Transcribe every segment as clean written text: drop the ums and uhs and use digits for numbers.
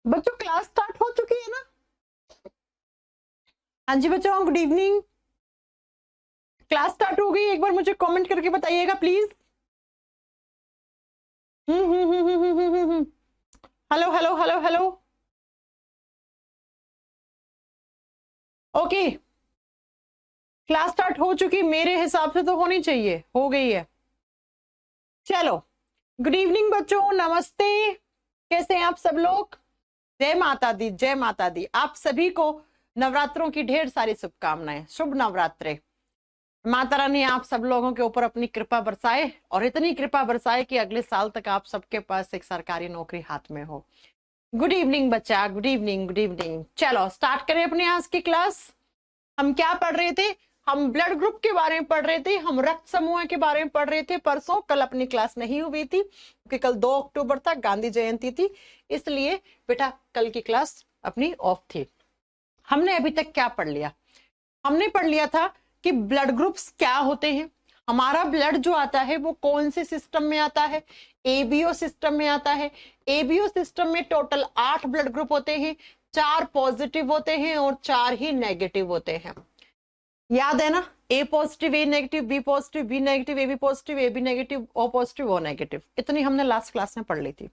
बच्चों class start हो चुकी है ना? हाँ जी बच्चों, गुड इवनिंग। क्लास स्टार्ट हो गई, एक बार मुझे कमेंट करके बताइएगा please. Hello hello hello hello. Okay, class start हो चुकी, मेरे हिसाब से तो होनी चाहिए, हो गई है। चलो, गुड इवनिंग बच्चों, नमस्ते। कैसे हैं आप सब लोग? जय माता दी, जय माता दी। आप सभी को नवरात्रों की ढेर सारी शुभकामनाएं, शुभ नवरात्रे। माता रानी आप सब लोगों के ऊपर अपनी कृपा बरसाए, और इतनी कृपा बरसाए कि अगले साल तक आप सबके पास एक सरकारी नौकरी हाथ में हो। गुड इवनिंग बच्चा, गुड इवनिंग, गुड इवनिंग। चलो स्टार्ट करें अपनी आज की क्लास। हम क्या पढ़ रहे थे? हम ब्लड ग्रुप के बारे में पढ़ रहे थे, हम रक्त समूह के बारे में पढ़ रहे थे। परसों कल अपनी क्लास नहीं हुई थी क्योंकि कल 2 अक्टूबर था, गांधी जयंती थी, इसलिए बेटा कल की क्लास अपनी ऑफ थी। हमने अभी तक क्या पढ़ लिया? हमने पढ़ लिया था कि ब्लड ग्रुप्स क्या होते हैं। हमारा ब्लड जो आता है वो कौन से सिस्टम में आता है? एबीओ सिस्टम में आता है। एबीओ सिस्टम में टोटल 8 ब्लड ग्रुप होते हैं, 4 पॉजिटिव होते हैं और 4 ही नेगेटिव होते हैं। याद है ना? A positive, A negative, B positive, B negative, A B positive, A B negative, O positive, O negative. इतनी हमने लास्ट क्लास में पढ़ ली थी।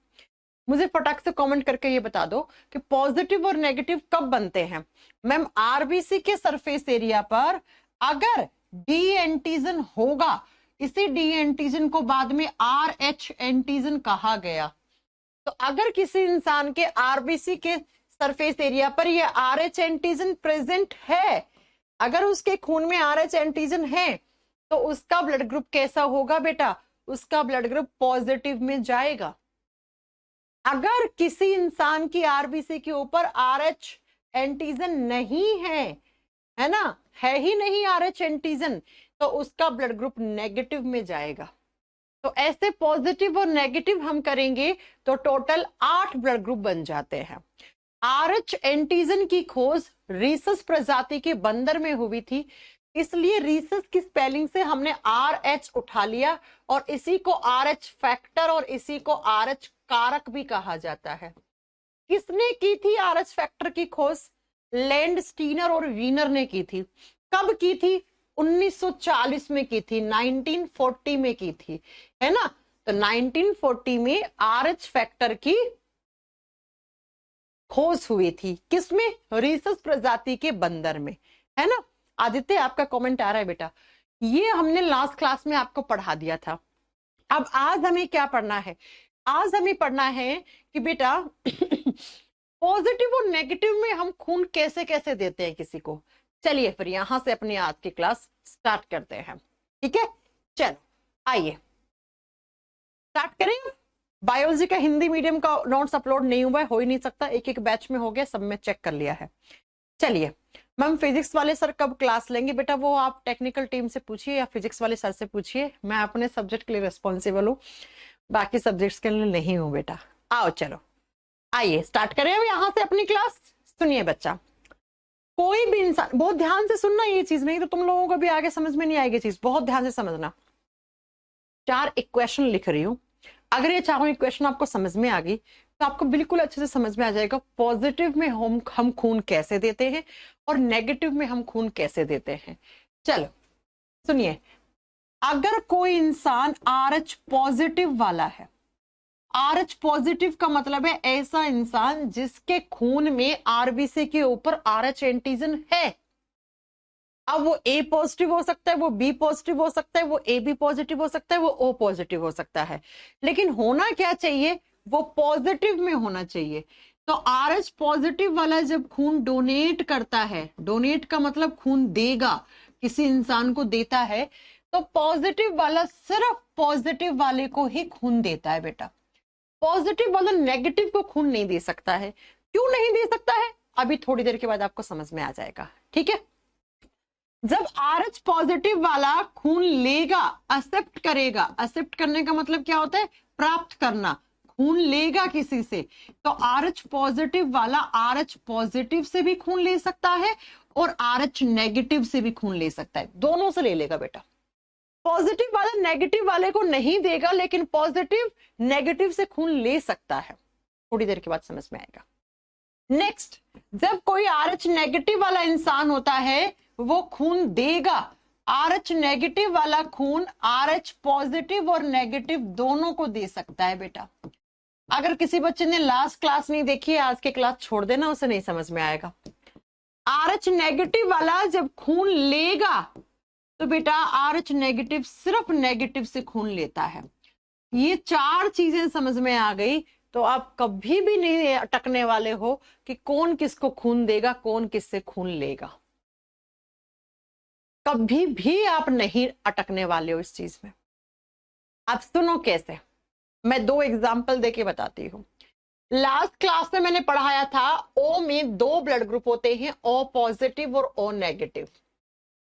मुझे फटाक से कमेंट करके ये बता दो कि पॉजिटिव और नेगेटिव कब बनते हैं। मैम, आरबीसी के सरफेस एरिया पर अगर डी एंटीजन होगा, इसी डी एंटीजन को बाद में आर एच एंटीजन कहा गया। तो अगर किसी इंसान के आरबीसी के सरफेस एरिया पर ये आर एच एंटीजन प्रेजेंट है, अगर उसके खून में आर एच एंटीजन है, तो उसका ब्लड ग्रुप कैसा होगा बेटा? उसका ब्लड ग्रुप पॉजिटिव में जाएगा। अगर किसी इंसान की आरबीसी के ऊपर आर एच एंटीजन नहीं है, है ना, है ही नहीं आर एच एंटीजन, तो उसका ब्लड ग्रुप नेगेटिव में जाएगा। तो ऐसे पॉजिटिव और नेगेटिव हम करेंगे तो टोटल 8 ब्लड ग्रुप बन जाते हैं। आर एच एंटीजन की खोज रीसस प्रजाति के बंदर में हुई थी, इसलिए रीसस की स्पेलिंग से हमने आर एच उठा लिया, और इसी को आर एच फैक्टर और इसी को आर एच कारक भी कहा जाता है। किसने की थी आर एच फैक्टर की खोज? लैंड स्टीनर और वीनर ने की थी। कब की थी? 1940 में की थी, 1940 में की थी, है ना? तो 1940 में आर एच फैक्टर की खोज हुई थी। किसमें? रीसस प्रजाति के बंदर में, है ना? आदित्य आपका कमेंट आ रहा है बेटा। ये हमने लास्ट क्लास में आपको पढ़ा दिया था। अब आज हमें क्या पढ़ना है? आज हमें पढ़ना है कि बेटा पॉजिटिव और नेगेटिव में हम खून कैसे कैसे देते हैं किसी को। चलिए फिर यहां से अपनी आज की क्लास स्टार्ट करते हैं, ठीक है? चलो आइए स्टार्ट करें। बायोलॉजी का हिंदी मीडियम का नोट्स अपलोड नहीं हुआ है, हो ही नहीं सकता, एक एक बैच में हो गया, सब में चेक कर लिया है। चलिए मैम, फिजिक्स वाले सर कब क्लास लेंगे? बेटा वो आप टेक्निकल टीम से पूछिए या फिजिक्स वाले सर से पूछिए, मैं अपने सब्जेक्ट के लिए रिस्पॉन्सिबल हूँ, बाकी सब्जेक्ट्स के लिए नहीं हूँ बेटा। आओ चलो आइए स्टार्ट करें अब यहाँ से अपनी क्लास। सुनिए बच्चा, कोई भी इंसान, बहुत ध्यान से सुनना ये चीज, नहीं तो तुम लोगों को भी आगे समझ में नहीं आएगी चीज, बहुत ध्यान से समझना। 4 इक्वेशन लिख रही हूँ, अगर ये चारों इक्वेशन आपको समझ में आ गई तो आपको बिल्कुल अच्छे से समझ में आ जाएगा पॉजिटिव में हम खून कैसे देते हैं और नेगेटिव में हम खून कैसे देते हैं। चलो सुनिए, अगर कोई इंसान आर एच पॉजिटिव वाला है, आर एच पॉजिटिव का मतलब है ऐसा इंसान जिसके खून में आरबीसी के ऊपर आर एच एंटीजन है। अब वो ए पॉजिटिव हो सकता है, वो बी पॉजिटिव हो सकता है, वो ए बी पॉजिटिव हो सकता है, वो ओ पॉजिटिव हो सकता है, लेकिन होना क्या चाहिए? वो पॉजिटिव में होना चाहिए। तो आर एच पॉजिटिव वाला जब खून डोनेट करता है, डोनेट का मतलब खून देगा, किसी इंसान को देता है, तो पॉजिटिव वाला सिर्फ पॉजिटिव वाले को ही खून देता है बेटा। पॉजिटिव वाला नेगेटिव को खून नहीं दे सकता है। क्यों नहीं दे सकता है? अभी थोड़ी देर के बाद आपको समझ में आ जाएगा, ठीक है? जब आर एच पॉजिटिव वाला खून लेगा, एक्सेप्ट करेगा, एक्सेप्ट करने का मतलब क्या होता है? प्राप्त करना, खून लेगा किसी से, तो आर एच पॉजिटिव वाला आर एच पॉजिटिव से भी खून ले सकता है और आर एच नेगेटिव से भी खून ले सकता है, दोनों से ले लेगा बेटा। पॉजिटिव वाला नेगेटिव वाले को नहीं देगा, लेकिन पॉजिटिव नेगेटिव से खून ले सकता है, थोड़ी देर के बाद समझ में आएगा। नेक्स्ट, जब कोई RH नेगेटिव वाला इंसान होता है वो खून देगा। RH नेगेटिव वाला खून RH पॉजिटिव और नेगेटिव दोनों को दे सकता है बेटा। अगर किसी बच्चे ने लास्ट क्लास नहीं देखी है, आज के क्लास छोड़ देना, उसे नहीं समझ में आएगा। RH नेगेटिव वाला जब खून लेगा तो बेटा RH नेगेटिव सिर्फ नेगेटिव से खून लेता है। ये 4 चीजें समझ में आ गई तो आप कभी भी नहीं अटकने वाले हो कि कौन किसको खून देगा, कौन किससे खून लेगा। कभी भी आप नहीं अटकने वाले हो इस चीज में। आप सुनो कैसे, मैं 2 एग्जाम्पल देके बताती हूँ। लास्ट क्लास में मैंने पढ़ाया था O में 2 ब्लड ग्रुप होते हैं, O पॉजिटिव और O नेगेटिव।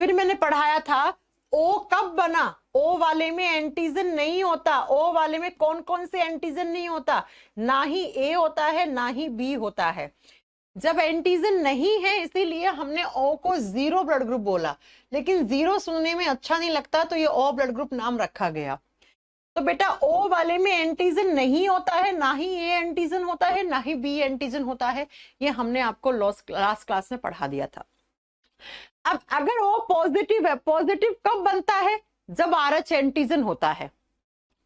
फिर मैंने पढ़ाया था O कब बना, O वाले में एंटीजन नहीं होता। O वाले में कौन कौन से एंटीजन नहीं होता, ना ही A होता है ना ही B होता है। जब एंटीजन नहीं है इसीलिए हमने O को 0 ब्लड ग्रुप बोला, लेकिन 0 सुनने में अच्छा नहीं लगता तो ये O ब्लड ग्रुप नाम रखा गया। तो बेटा O वाले में एंटीजन नहीं होता है, ना ही A एंटीजन होता है ना ही B एंटीजन होता है। ये हमने आपको लास्ट क्लास में पढ़ा दिया था। अब अगर O पॉजिटिव है, पॉजिटिव कब बनता है, जब RH एंटीजन होता है।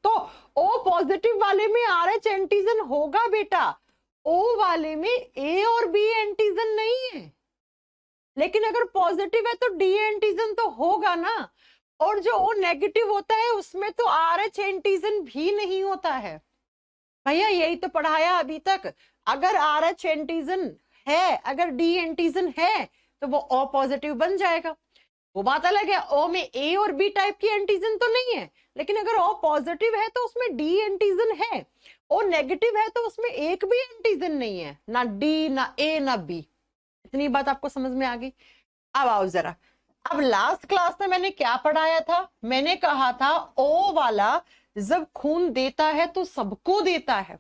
तो O पॉजिटिव वाले में RH एंटीजन होगा बेटा, O वाले में A और B एंटीजन नहीं है। लेकिन अगर पॉजिटिव है तो D एंटीजन तो होगा ना, और जो O नेगेटिव होता है उसमें तो RH एंटीजन भी नहीं होता है। भैया यही तो पढ़ाया अभी तक। अगर RH एंटीजन है, अगर D एंटीजन है तो वो O पॉजिटिव बन जाएगा। वो बात अलग है, O में A और B टाइप की एंटीजन तो नहीं है, लेकिन अगर O पॉजिटिव है तो उसमें D एंटीजन है, O नेगेटिव है तो उसमें एक भी एंटीजन नहीं है, ना D ना A ना B। इतनी बात आपको समझ में आ गई। अब आओ जरा, अब लास्ट क्लास में मैंने क्या पढ़ाया था, मैंने कहा था O वाला जब खून देता है तो सबको देता है।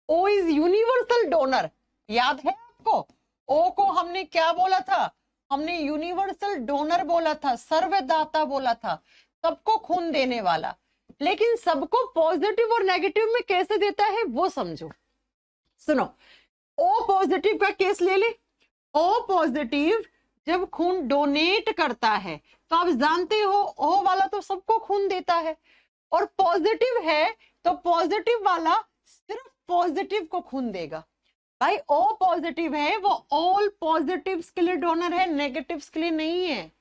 O इज यूनिवर्सल डोनर, याद है आपको? O को हमने क्या बोला था, हमने यूनिवर्सल डोनर बोला था, सर्वदाता बोला था, सबको खून देने वाला। लेकिन सबको पॉजिटिव और नेगेटिव में कैसे देता है वो समझो। सुनो, O पॉजिटिव का केस ले ले। O पॉजिटिव जब खून डोनेट करता है तो आप जानते हो O वाला तो सबको खून देता है, और पॉजिटिव है तो पॉजिटिव वाला सिर्फ पॉजिटिव को खून देगा। भाई O पॉजिटिव है वो ऑल पॉजिटिव्स के लिए डोनर है, नेगेटिव्स के लिए नहीं है।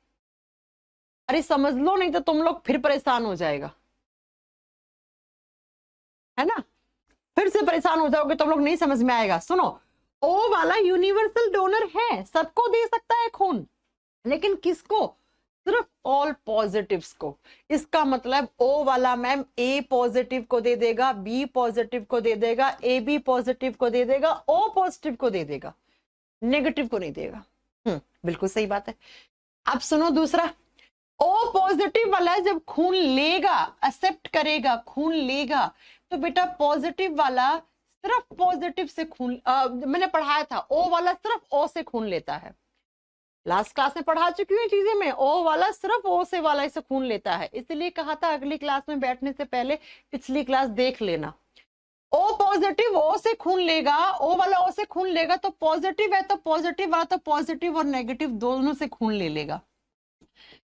अरे समझ लो, नहीं तो तुम लोग फिर परेशान हो जाएगा, है ना? फिर से परेशान हो जाओगे, तुम लोग नहीं समझ में आएगा। सुनो, O वाला यूनिवर्सल डोनर है, सबको दे सकता है खून, लेकिन किसको? सिर्फ ऑल पॉजिटिव्स को। इसका मतलब O वाला मैम A पॉजिटिव को दे देगा, B पॉजिटिव को दे देगा, AB पॉजिटिव को दे देगा, O पॉजिटिव को दे देगा, नेगेटिव को नहीं देगा। बिल्कुल सही बात है। अब सुनो दूसरा, O पॉजिटिव वाला जब खून लेगा, एक्सेप्ट करेगा, खून लेगा, तो बेटा पॉजिटिव वाला सिर्फ पॉजिटिव से खून मैंने पढ़ाया था O वाला सिर्फ O से खून लेता है। लास्ट क्लास में पढ़ा चुकी हूँ चीजें मैं, O वाला सिर्फ O से वाला से खून लेता है, इसलिए कहा था अगली क्लास में बैठने से पहले पिछली क्लास देख लेना। O पॉजिटिव O से खून लेगा, O वाला O से खून लेगा, तो पॉजिटिव है तो पॉजिटिव वाला तो पॉजिटिव और नेगेटिव दोनों से खून ले लेगा।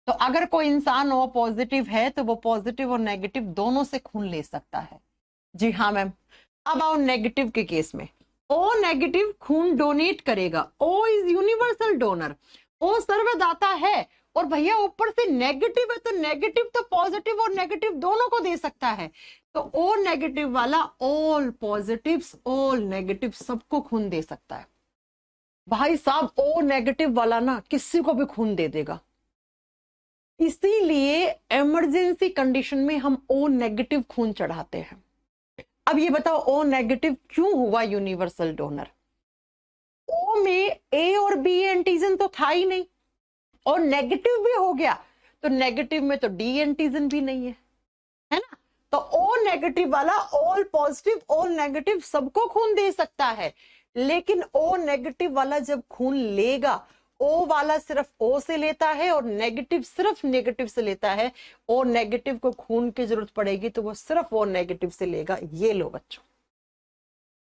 तो अगर कोई इंसान O पॉजिटिव है तो वो पॉजिटिव और नेगेटिव दोनों से खून ले सकता है। जी हाँ मैम। अब आओ नेगेटिव के केस में, O नेगेटिव खून डोनेट करेगा, O is universal donor, O सर्वदाता है, और भैया ऊपर से नेगेटिव है तो नेगेटिव तो पॉजिटिव और नेगेटिव दोनों को दे सकता है। तो O नेगेटिव वाला ऑल पॉजिटिव्स ऑल नेगेटिव सबको खून दे सकता है। भाई साहब O नेगेटिव वाला ना किसी को भी खून दे देगा, इसीलिए इमरजेंसी कंडीशन में हम O नेगेटिव खून चढ़ाते हैं। अब ये बताओ O नेगेटिव क्यों हुआ यूनिवर्सल डोनर? O में A और B एंटीजन तो था ही नहीं, और नेगेटिव भी हो गया तो नेगेटिव में तो D एंटीजन भी नहीं है ना? तो O नेगेटिव वाला ऑल पॉजिटिव ऑल नेगेटिव सबको खून दे सकता है, लेकिन O नेगेटिव वाला जब खून लेगा, O वाला सिर्फ O से लेता है और नेगेटिव सिर्फ नेगेटिव से लेता है। O नेगेटिव को खून की जरूरत पड़ेगी तो वो सिर्फ O नेगेटिव से लेगा। ये लो बच्चों,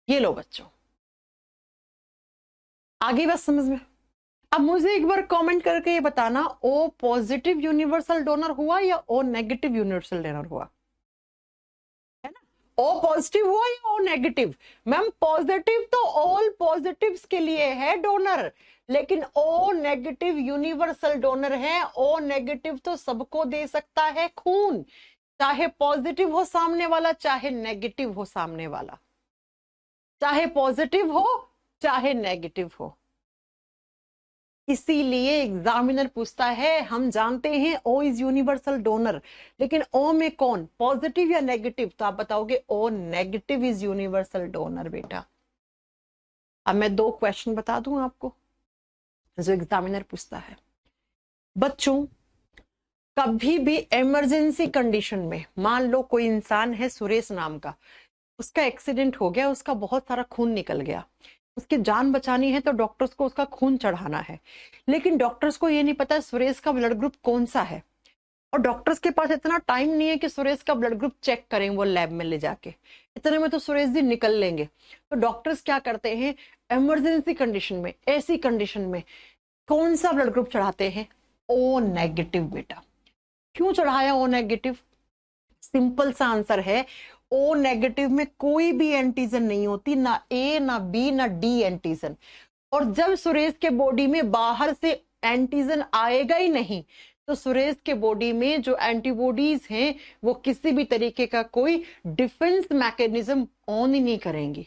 ये लो बच्चों, आगे बात समझ में? अब मुझे एक बार कमेंट करके ये बताना, ओ पॉजिटिव यूनिवर्सल डोनर हुआ या ओ नेगेटिव यूनिवर्सल डोनर हुआ? है ना, ओ पॉजिटिव हुआ या ओ नेगेटिव? मैम पॉजिटिव तो ऑल पॉजिटिव्स के लिए है डोनर, लेकिन ओ नेगेटिव यूनिवर्सल डोनर है। ओ नेगेटिव तो सबको दे सकता है खून, चाहे पॉजिटिव हो सामने वाला, चाहे नेगेटिव हो सामने वाला, चाहे पॉजिटिव हो चाहे नेगेटिव हो। इसीलिए एग्जामिनर पूछता है, हम जानते हैं ओ इज यूनिवर्सल डोनर, लेकिन ओ में कौन, पॉजिटिव या नेगेटिव? तो आप बताओगे O negative is universal donor बेटा। अब मैं 2 क्वेश्चन बता दूं आपको जो एग्जामिनर पूछता है। बच्चों, कभी भी इमरजेंसी कंडीशन में, मान लो कोई इंसान है सुरेश नाम का, उसका एक्सीडेंट हो गया, उसका बहुत सारा खून निकल गया, उसकी जान बचानी है तो डॉक्टर्स को उसका खून चढ़ाना है, लेकिन डॉक्टर्स को ये नहीं पता सुरेश का ब्लड ग्रुप कौन सा है, और डॉक्टर्स के पास इतना टाइम नहीं है कि सुरेश का ब्लड ग्रुप चेक करें वो लैब में ले जाके, इतने में तो सुरेश जी निकल लेंगे। तो डॉक्टर्स क्या करते हैं, इमरजेंसी कंडीशन में, ऐसी कंडीशन में कौन सा ब्लड ग्रुप चढ़ाते हैं? ओ नेगेटिव बेटा। क्यों चढ़ाया ओ नेगेटिव? सिंपल सा आंसर है, ओ नेगेटिव में कोई भी एंटीजन नहीं होती, ना ए ना बी ना डी एंटीजन, और जब सुरेश के बॉडी में बाहर से एंटीजन आएगा ही नहीं, तो सुरेश के बॉडी में जो एंटीबॉडीज हैं वो किसी भी तरीके का कोई डिफेंस मैकेनिज्म ऑन ही नहीं करेंगी,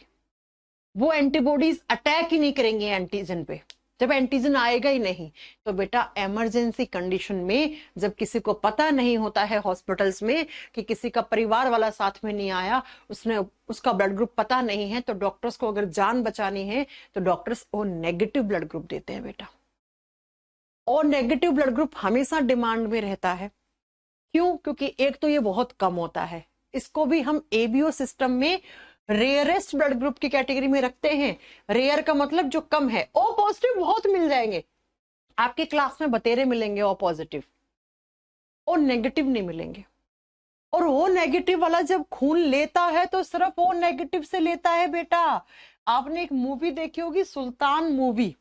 वो एंटीबॉडीज अटैक ही नहीं करेंगे एंटीजन पे, जब एंटीजन आएगा ही नहीं। तो बेटा इमरजेंसी कंडीशन में जब किसी को पता नहीं होता है हॉस्पिटल्स में कि किसी का परिवार वाला साथ में नहीं आया, उसने उसका ब्लड ग्रुप पता नहीं है, तो डॉक्टर्स को अगर जान बचानी है तो doctors O negative blood group देते हैं बेटा। और नेगेटिव ब्लड ग्रुप हमेशा डिमांड में रहता है। क्यों? क्योंकि एक तो ये बहुत कम होता है, इसको भी हम एबीओ सिस्टम में रेयरेस्ट ब्लड ग्रुप की कैटेगरी में रखते हैं। रेयर का मतलब जो कम है। ओ पॉजिटिव बहुत मिल जाएंगे आपकी क्लास में, बतेरे मिलेंगे ओ पॉजिटिव, ओ नेगेटिव नहीं मिलेंगे। और ओ नेगेटिव वाला जब खून लेता है तो सिर्फ ओ नेगेटिव से लेता है बेटा। आपने एक मूवी देखी होगी सुल्तान मूवी,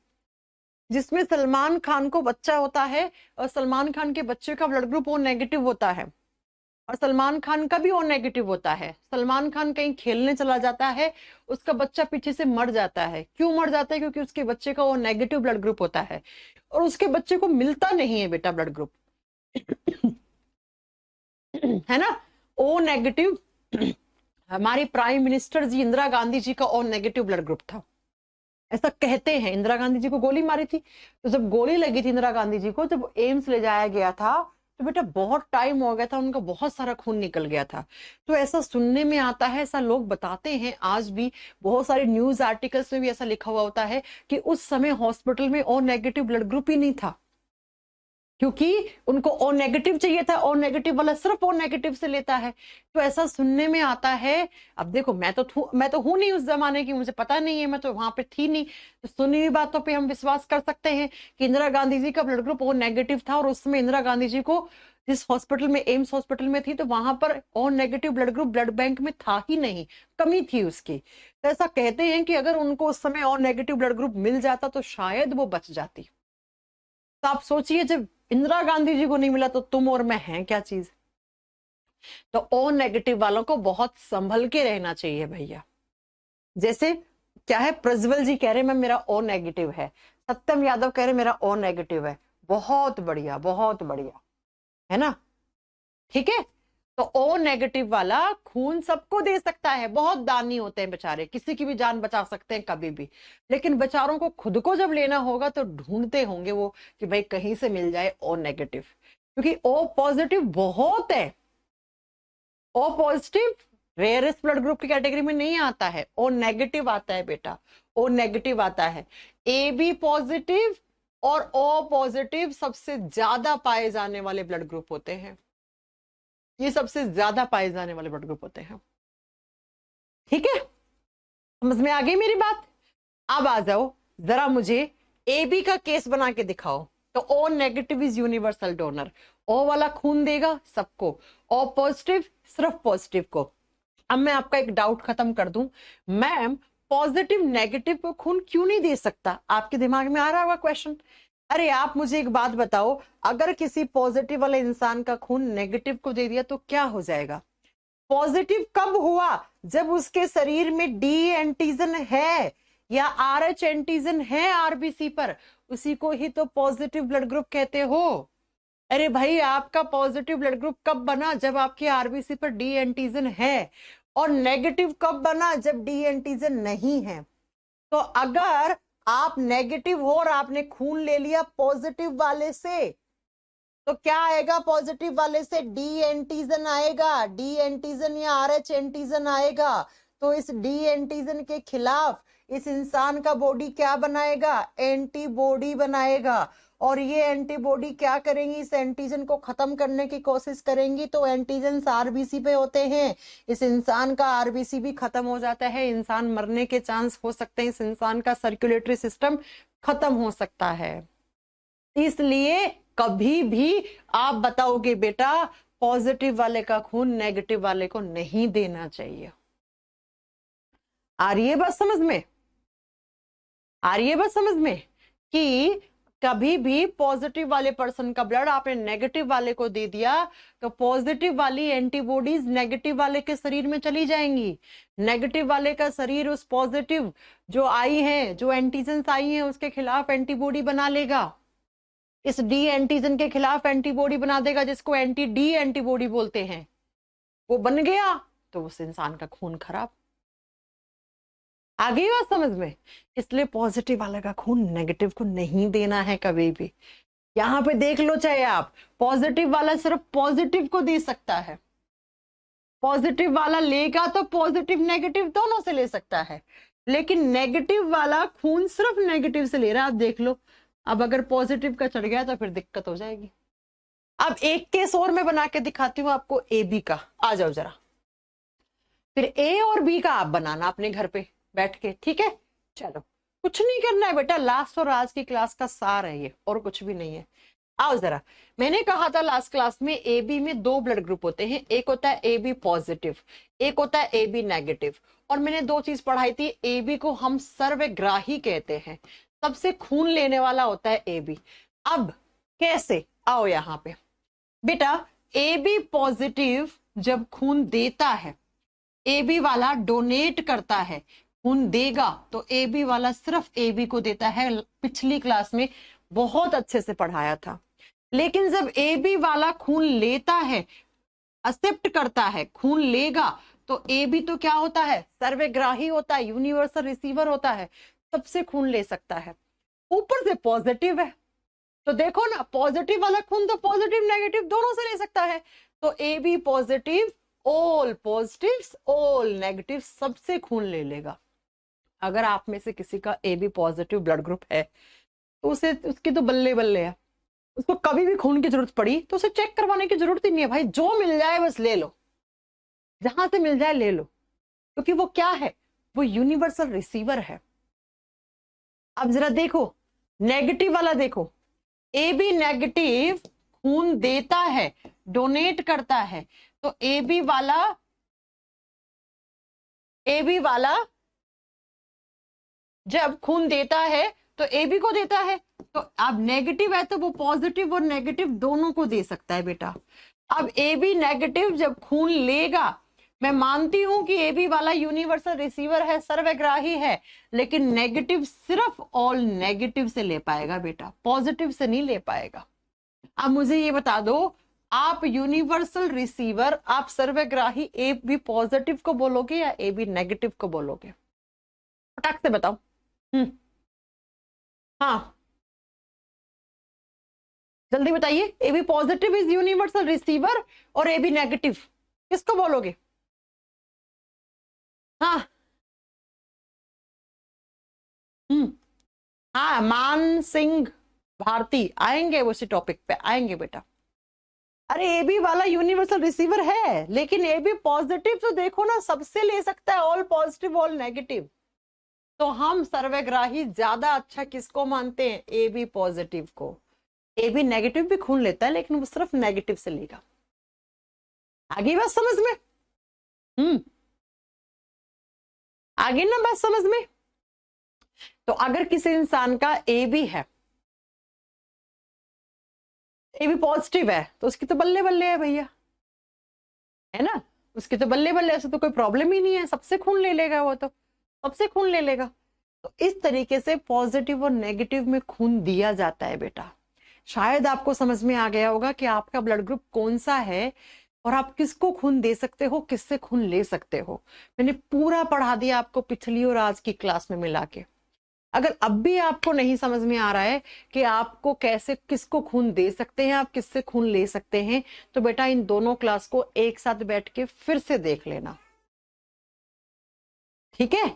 जिसमें सलमान खान को बच्चा होता है और सलमान खान के बच्चे का ब्लड ग्रुप ओ नेगेटिव होता है, और सलमान खान का भी ओ नेगेटिव होता है। सलमान खान कहीं खेलने चला जाता है, उसका बच्चा पीछे से मर जाता है। क्यों मर जाता है? क्योंकि उसके बच्चे का ओ नेगेटिव ब्लड ग्रुप होता है, और उसके बच्चे को मिलता नहीं है बेटा ब्लड ग्रुप है ना, ओ नेगेटिव। हमारी प्राइम मिनिस्टर जी इंदिरा गांधी जी का ओ नेगेटिव ब्लड ग्रुप था, ऐसा कहते हैं। इंदिरा गांधी जी को गोली मारी थी, तो जब गोली लगी थी इंदिरा गांधी जी को, जब एम्स ले जाया गया था, तो बेटा बहुत टाइम हो गया था, उनका बहुत सारा खून निकल गया था। तो ऐसा सुनने में आता है, ऐसा लोग बताते हैं, आज भी बहुत सारे न्यूज आर्टिकल्स में भी ऐसा लिखा हुआ होता है कि उस समय हॉस्पिटल में ओ नेगेटिव ब्लड ग्रुप ही नहीं था, क्योंकि उनको ओ नेगेटिव चाहिए था। ओ नेगेटिव वाला सिर्फ ओ नेगेटिव से लेता है, तो ऐसा सुनने में आता है। अब देखो, मैं तो हूं नहीं उस जमाने की, मुझे पता नहीं है, मैं तो वहां पे थी नहीं, तो सुनी हुई बातों पे हम विश्वास कर सकते हैं कि इंदिरा गांधी जी का ब्लड ग्रुप ओ नेगेटिव था, और उस समय इंदिरा गांधी जी को जिस हॉस्पिटल में, एम्स हॉस्पिटल में थी, तो वहां पर O negative blood group blood bank में था ही नहीं, कमी थी उसकी। तो ऐसा कहते हैं कि अगर उनको उस समय ओ नेगेटिव ब्लड ग्रुप मिल जाता तो शायद वो बच जाती। तो आप सोचिए, जब इंदिरा गांधी जी को नहीं मिला तो तुम और मैं हैं क्या चीज। तो ओ नेगेटिव वालों को बहुत संभल के रहना चाहिए भैया। जैसे क्या है, प्रज्वल जी कह रहे मैं, मेरा ओ नेगेटिव है, सत्यम यादव कह रहे मेरा ओ नेगेटिव है, बहुत बढ़िया बहुत बढ़िया, है ना, ठीक है। तो ओ नेगेटिव वाला खून सबको दे सकता है, बहुत दानी होते हैं बेचारे, किसी की भी जान बचा सकते हैं कभी भी, लेकिन बेचारों को खुद को जब लेना होगा तो ढूंढते होंगे वो कि भाई कहीं से मिल जाए ओ नेगेटिव, क्योंकि ओ पॉजिटिव बहुत है। O positive rarest blood group की कैटेगरी में नहीं आता है, ओ नेगेटिव आता है बेटा, ओ नेगेटिव आता है। ए बी पॉजिटिव और ओ पॉजिटिव सबसे ज्यादा पाए जाने वाले ब्लड ग्रुप होते हैं, ये सबसे ज्यादा पाए जाने वाले ब्लड ग्रुप होते हैं, ठीक है, समझ में आ गई मेरी बात। अब आ जाओ, जरा मुझे ए बी का केस बना के दिखाओ। तो O negative is universal donor, O वाला खून देगा सबको, ओ पॉजिटिव सिर्फ पॉजिटिव को। अब मैं आपका एक डाउट खत्म कर दूं, मैम पॉजिटिव नेगेटिव को खून क्यों नहीं दे सकता? आपके दिमाग में आ रहा होगा क्वेश्चन। अरे आप मुझे एक बात बताओ, अगर किसी पॉजिटिव वाले इंसान का खून नेगेटिव को दे दिया तो क्या हो जाएगा? पॉजिटिव कब हुआ? जब उसके शरीर में डी एंटीजन है या आर एच एंटीजन है आरबीसी पर, उसी को ही तो पॉजिटिव ब्लड ग्रुप कहते हो। अरे भाई, आपका पॉजिटिव ब्लड ग्रुप कब बना? जब आपके आरबीसी पर डी एंटीजन है। और नेगेटिव कब बना? जब डी एंटीजन नहीं है। तो अगर आप नेगेटिव हो और आपने खून ले लिया पॉजिटिव वाले से, तो क्या आएगा? पॉजिटिव वाले से डी एंटीजन आएगा, डी एंटीजन या आर एच एंटीजन आएगा। तो इस डी एंटीजन के खिलाफ इस इंसान का बॉडी क्या बनाएगा? एंटीबॉडी बनाएगा। और ये एंटीबॉडी क्या करेंगी? इस एंटीजन को खत्म करने की कोशिश करेंगी। तो एंटीजन आरबीसी पे होते हैं, इस इंसान का आरबीसी भी खत्म हो जाता है, इंसान मरने के चांस हो सकते हैं, इस इंसान का सर्कुलेटरी सिस्टम खत्म हो सकता है। इसलिए कभी भी आप बताओगे बेटा पॉजिटिव वाले का खून नेगेटिव वाले को नहीं देना चाहिए। आ रही है बात समझ में? आ रही है बात समझ में कि कभी भी पॉजिटिव वाले पर्सन का ब्लड आपने नेगेटिव वाले को दे दिया तो पॉजिटिव वाली एंटीबॉडीज नेगेटिव वाले के शरीर में चली जाएंगी। नेगेटिव वाले का शरीर उस पॉजिटिव जो आई है, जो एंटीजन आई है, उसके खिलाफ एंटीबॉडी बना लेगा। इस डी एंटीजन के खिलाफ एंटीबॉडी बना देगा, जिसको एंटी डी एंटीबॉडी बोलते हैं। वो बन गया तो उस इंसान का खून खराब। आ गई बात समझ में? इसलिए पॉजिटिव वाले का खून नेगेटिव को नहीं देना है कभी भी। यहां पे देख लो, चाहे आप पॉजिटिव वाला सिर्फ पॉजिटिव को दे सकता है, पॉजिटिव वाला लेगा तो पॉजिटिव नेगेटिव दोनों से ले सकता है, लेकिन नेगेटिव वाला खून सिर्फ नेगेटिव से ले रहा है। आप देख लो, अब अगर पॉजिटिव का चढ़ गया तो फिर दिक्कत हो जाएगी। अब एक केस और मैं बना के दिखाती हूँ आपको ए बी का। आ जाओ जरा, फिर ए और बी का आप बनाना अपने घर पे बैठ के, ठीक है? चलो, कुछ नहीं करना है बेटा, लास्ट और आज की क्लास का सार है ये, और कुछ भी नहीं है। आओ जरा, मैंने कहा था लास्ट क्लास में ए बी में दो ब्लड ग्रुप होते हैं, एक होता है ए बी पॉजिटिव, एक होता है ए बी नेगेटिव। और मैंने दो चीज पढ़ाई थी, ए बी को हम सर्वग्राही कहते हैं, सबसे खून लेने वाला होता है ए बी। अब कैसे? आओ यहां पे बेटा, ए बी पॉजिटिव जब खून देता है, ए बी वाला डोनेट करता है, खून देगा तो ए बी वाला सिर्फ ए बी को देता है। पिछली क्लास में बहुत अच्छे से पढ़ाया था। लेकिन जब ए बी वाला खून लेता है, एक्सेप्ट करता है, खून लेगा, तो ए बी तो क्या होता है? सर्वग्राही होता है, यूनिवर्सल रिसीवर होता है, सबसे खून ले सकता है, ऊपर से पॉजिटिव है। तो देखो ना, पॉजिटिव वाला खून तो पॉजिटिव नेगेटिव दोनों से ले सकता है। तो A B positive all positives all negative सबसे खून ले लेगा। अगर आप में से किसी का A B positive blood group है तो उसे, उसकी तो बल्ले बल्ले है, उसको कभी भी खून की जरूरत पड़ी तो उसे चेक करवाने की जरूरत ही नहीं है भाई, जो मिल जाए बस ले लो, जहां से मिल जाए ले लो, क्योंकि वो क्या है? वो यूनिवर्सल रिसीवर है। अब जरा देखो नेगेटिव वाला, देखो ए बी नेगेटिव खून देता है, डोनेट करता है, तो ए बी वाला जब खून देता है तो ए बी को देता है। तो अब नेगेटिव है तो वो पॉजिटिव और नेगेटिव दोनों को दे सकता है बेटा। अब ए बी नेगेटिव जब खून लेगा, मैं मानती हूं कि ए बी वाला यूनिवर्सल रिसीवर है, सर्वग्राही है, लेकिन नेगेटिव सिर्फ ऑल नेगेटिव से ले पाएगा बेटा, पॉजिटिव से नहीं ले पाएगा। अब मुझे ये बता दो, आप यूनिवर्सल रिसीवर, आप सर्वग्राही ए बी पॉजिटिव को बोलोगे या ए बी नेगेटिव को बोलोगे? फटाक से बताओ। हाँ जल्दी बताइए, A B positive is universal receiver और ए बी नेगेटिव किसको बोलोगे? हाँ हाँ, मान सिंह भारती आएंगे, उसी टॉपिक पे आएंगे बेटा। अरे ए बी वाला यूनिवर्सल रिसीवर है, लेकिन ए बी पॉजिटिव तो देखो ना, सबसे ले सकता है, ऑल पॉजिटिव ऑल नेगेटिव। तो हम सर्वग्राही ज्यादा अच्छा किसको मानते हैं? ए बी पॉजिटिव को। ए बी नेगेटिव भी खून लेता है, लेकिन वो सिर्फ नेगेटिव से लेगा। आगे बात समझ में? आ गई ना बात समझ में? तो अगर किसी इंसान का ए भी है, ए भी पॉजिटिव है, तो उसकी तो बल्ले बल्ले है भैया, है ना, उसकी तो बल्ले बल्ले, ऐसे तो कोई प्रॉब्लम ही नहीं है, सबसे खून ले लेगा वो, तो सबसे खून ले लेगा। तो इस तरीके से पॉजिटिव और नेगेटिव में खून दिया जाता है बेटा। शायद आपको समझ में आ गया होगा कि आपका ब्लड ग्रुप कौन सा है और आप किसको खून दे सकते हो, किससे खून ले सकते हो। मैंने पूरा पढ़ा दिया आपको पिछली और आज की क्लास में मिला के। अगर अब भी आपको नहीं समझ में आ रहा है कि आपको कैसे, किसको खून दे सकते हैं, आप किससे खून ले सकते हैं, तो बेटा इन दोनों क्लास को एक साथ बैठ के फिर से देख लेना, ठीक है?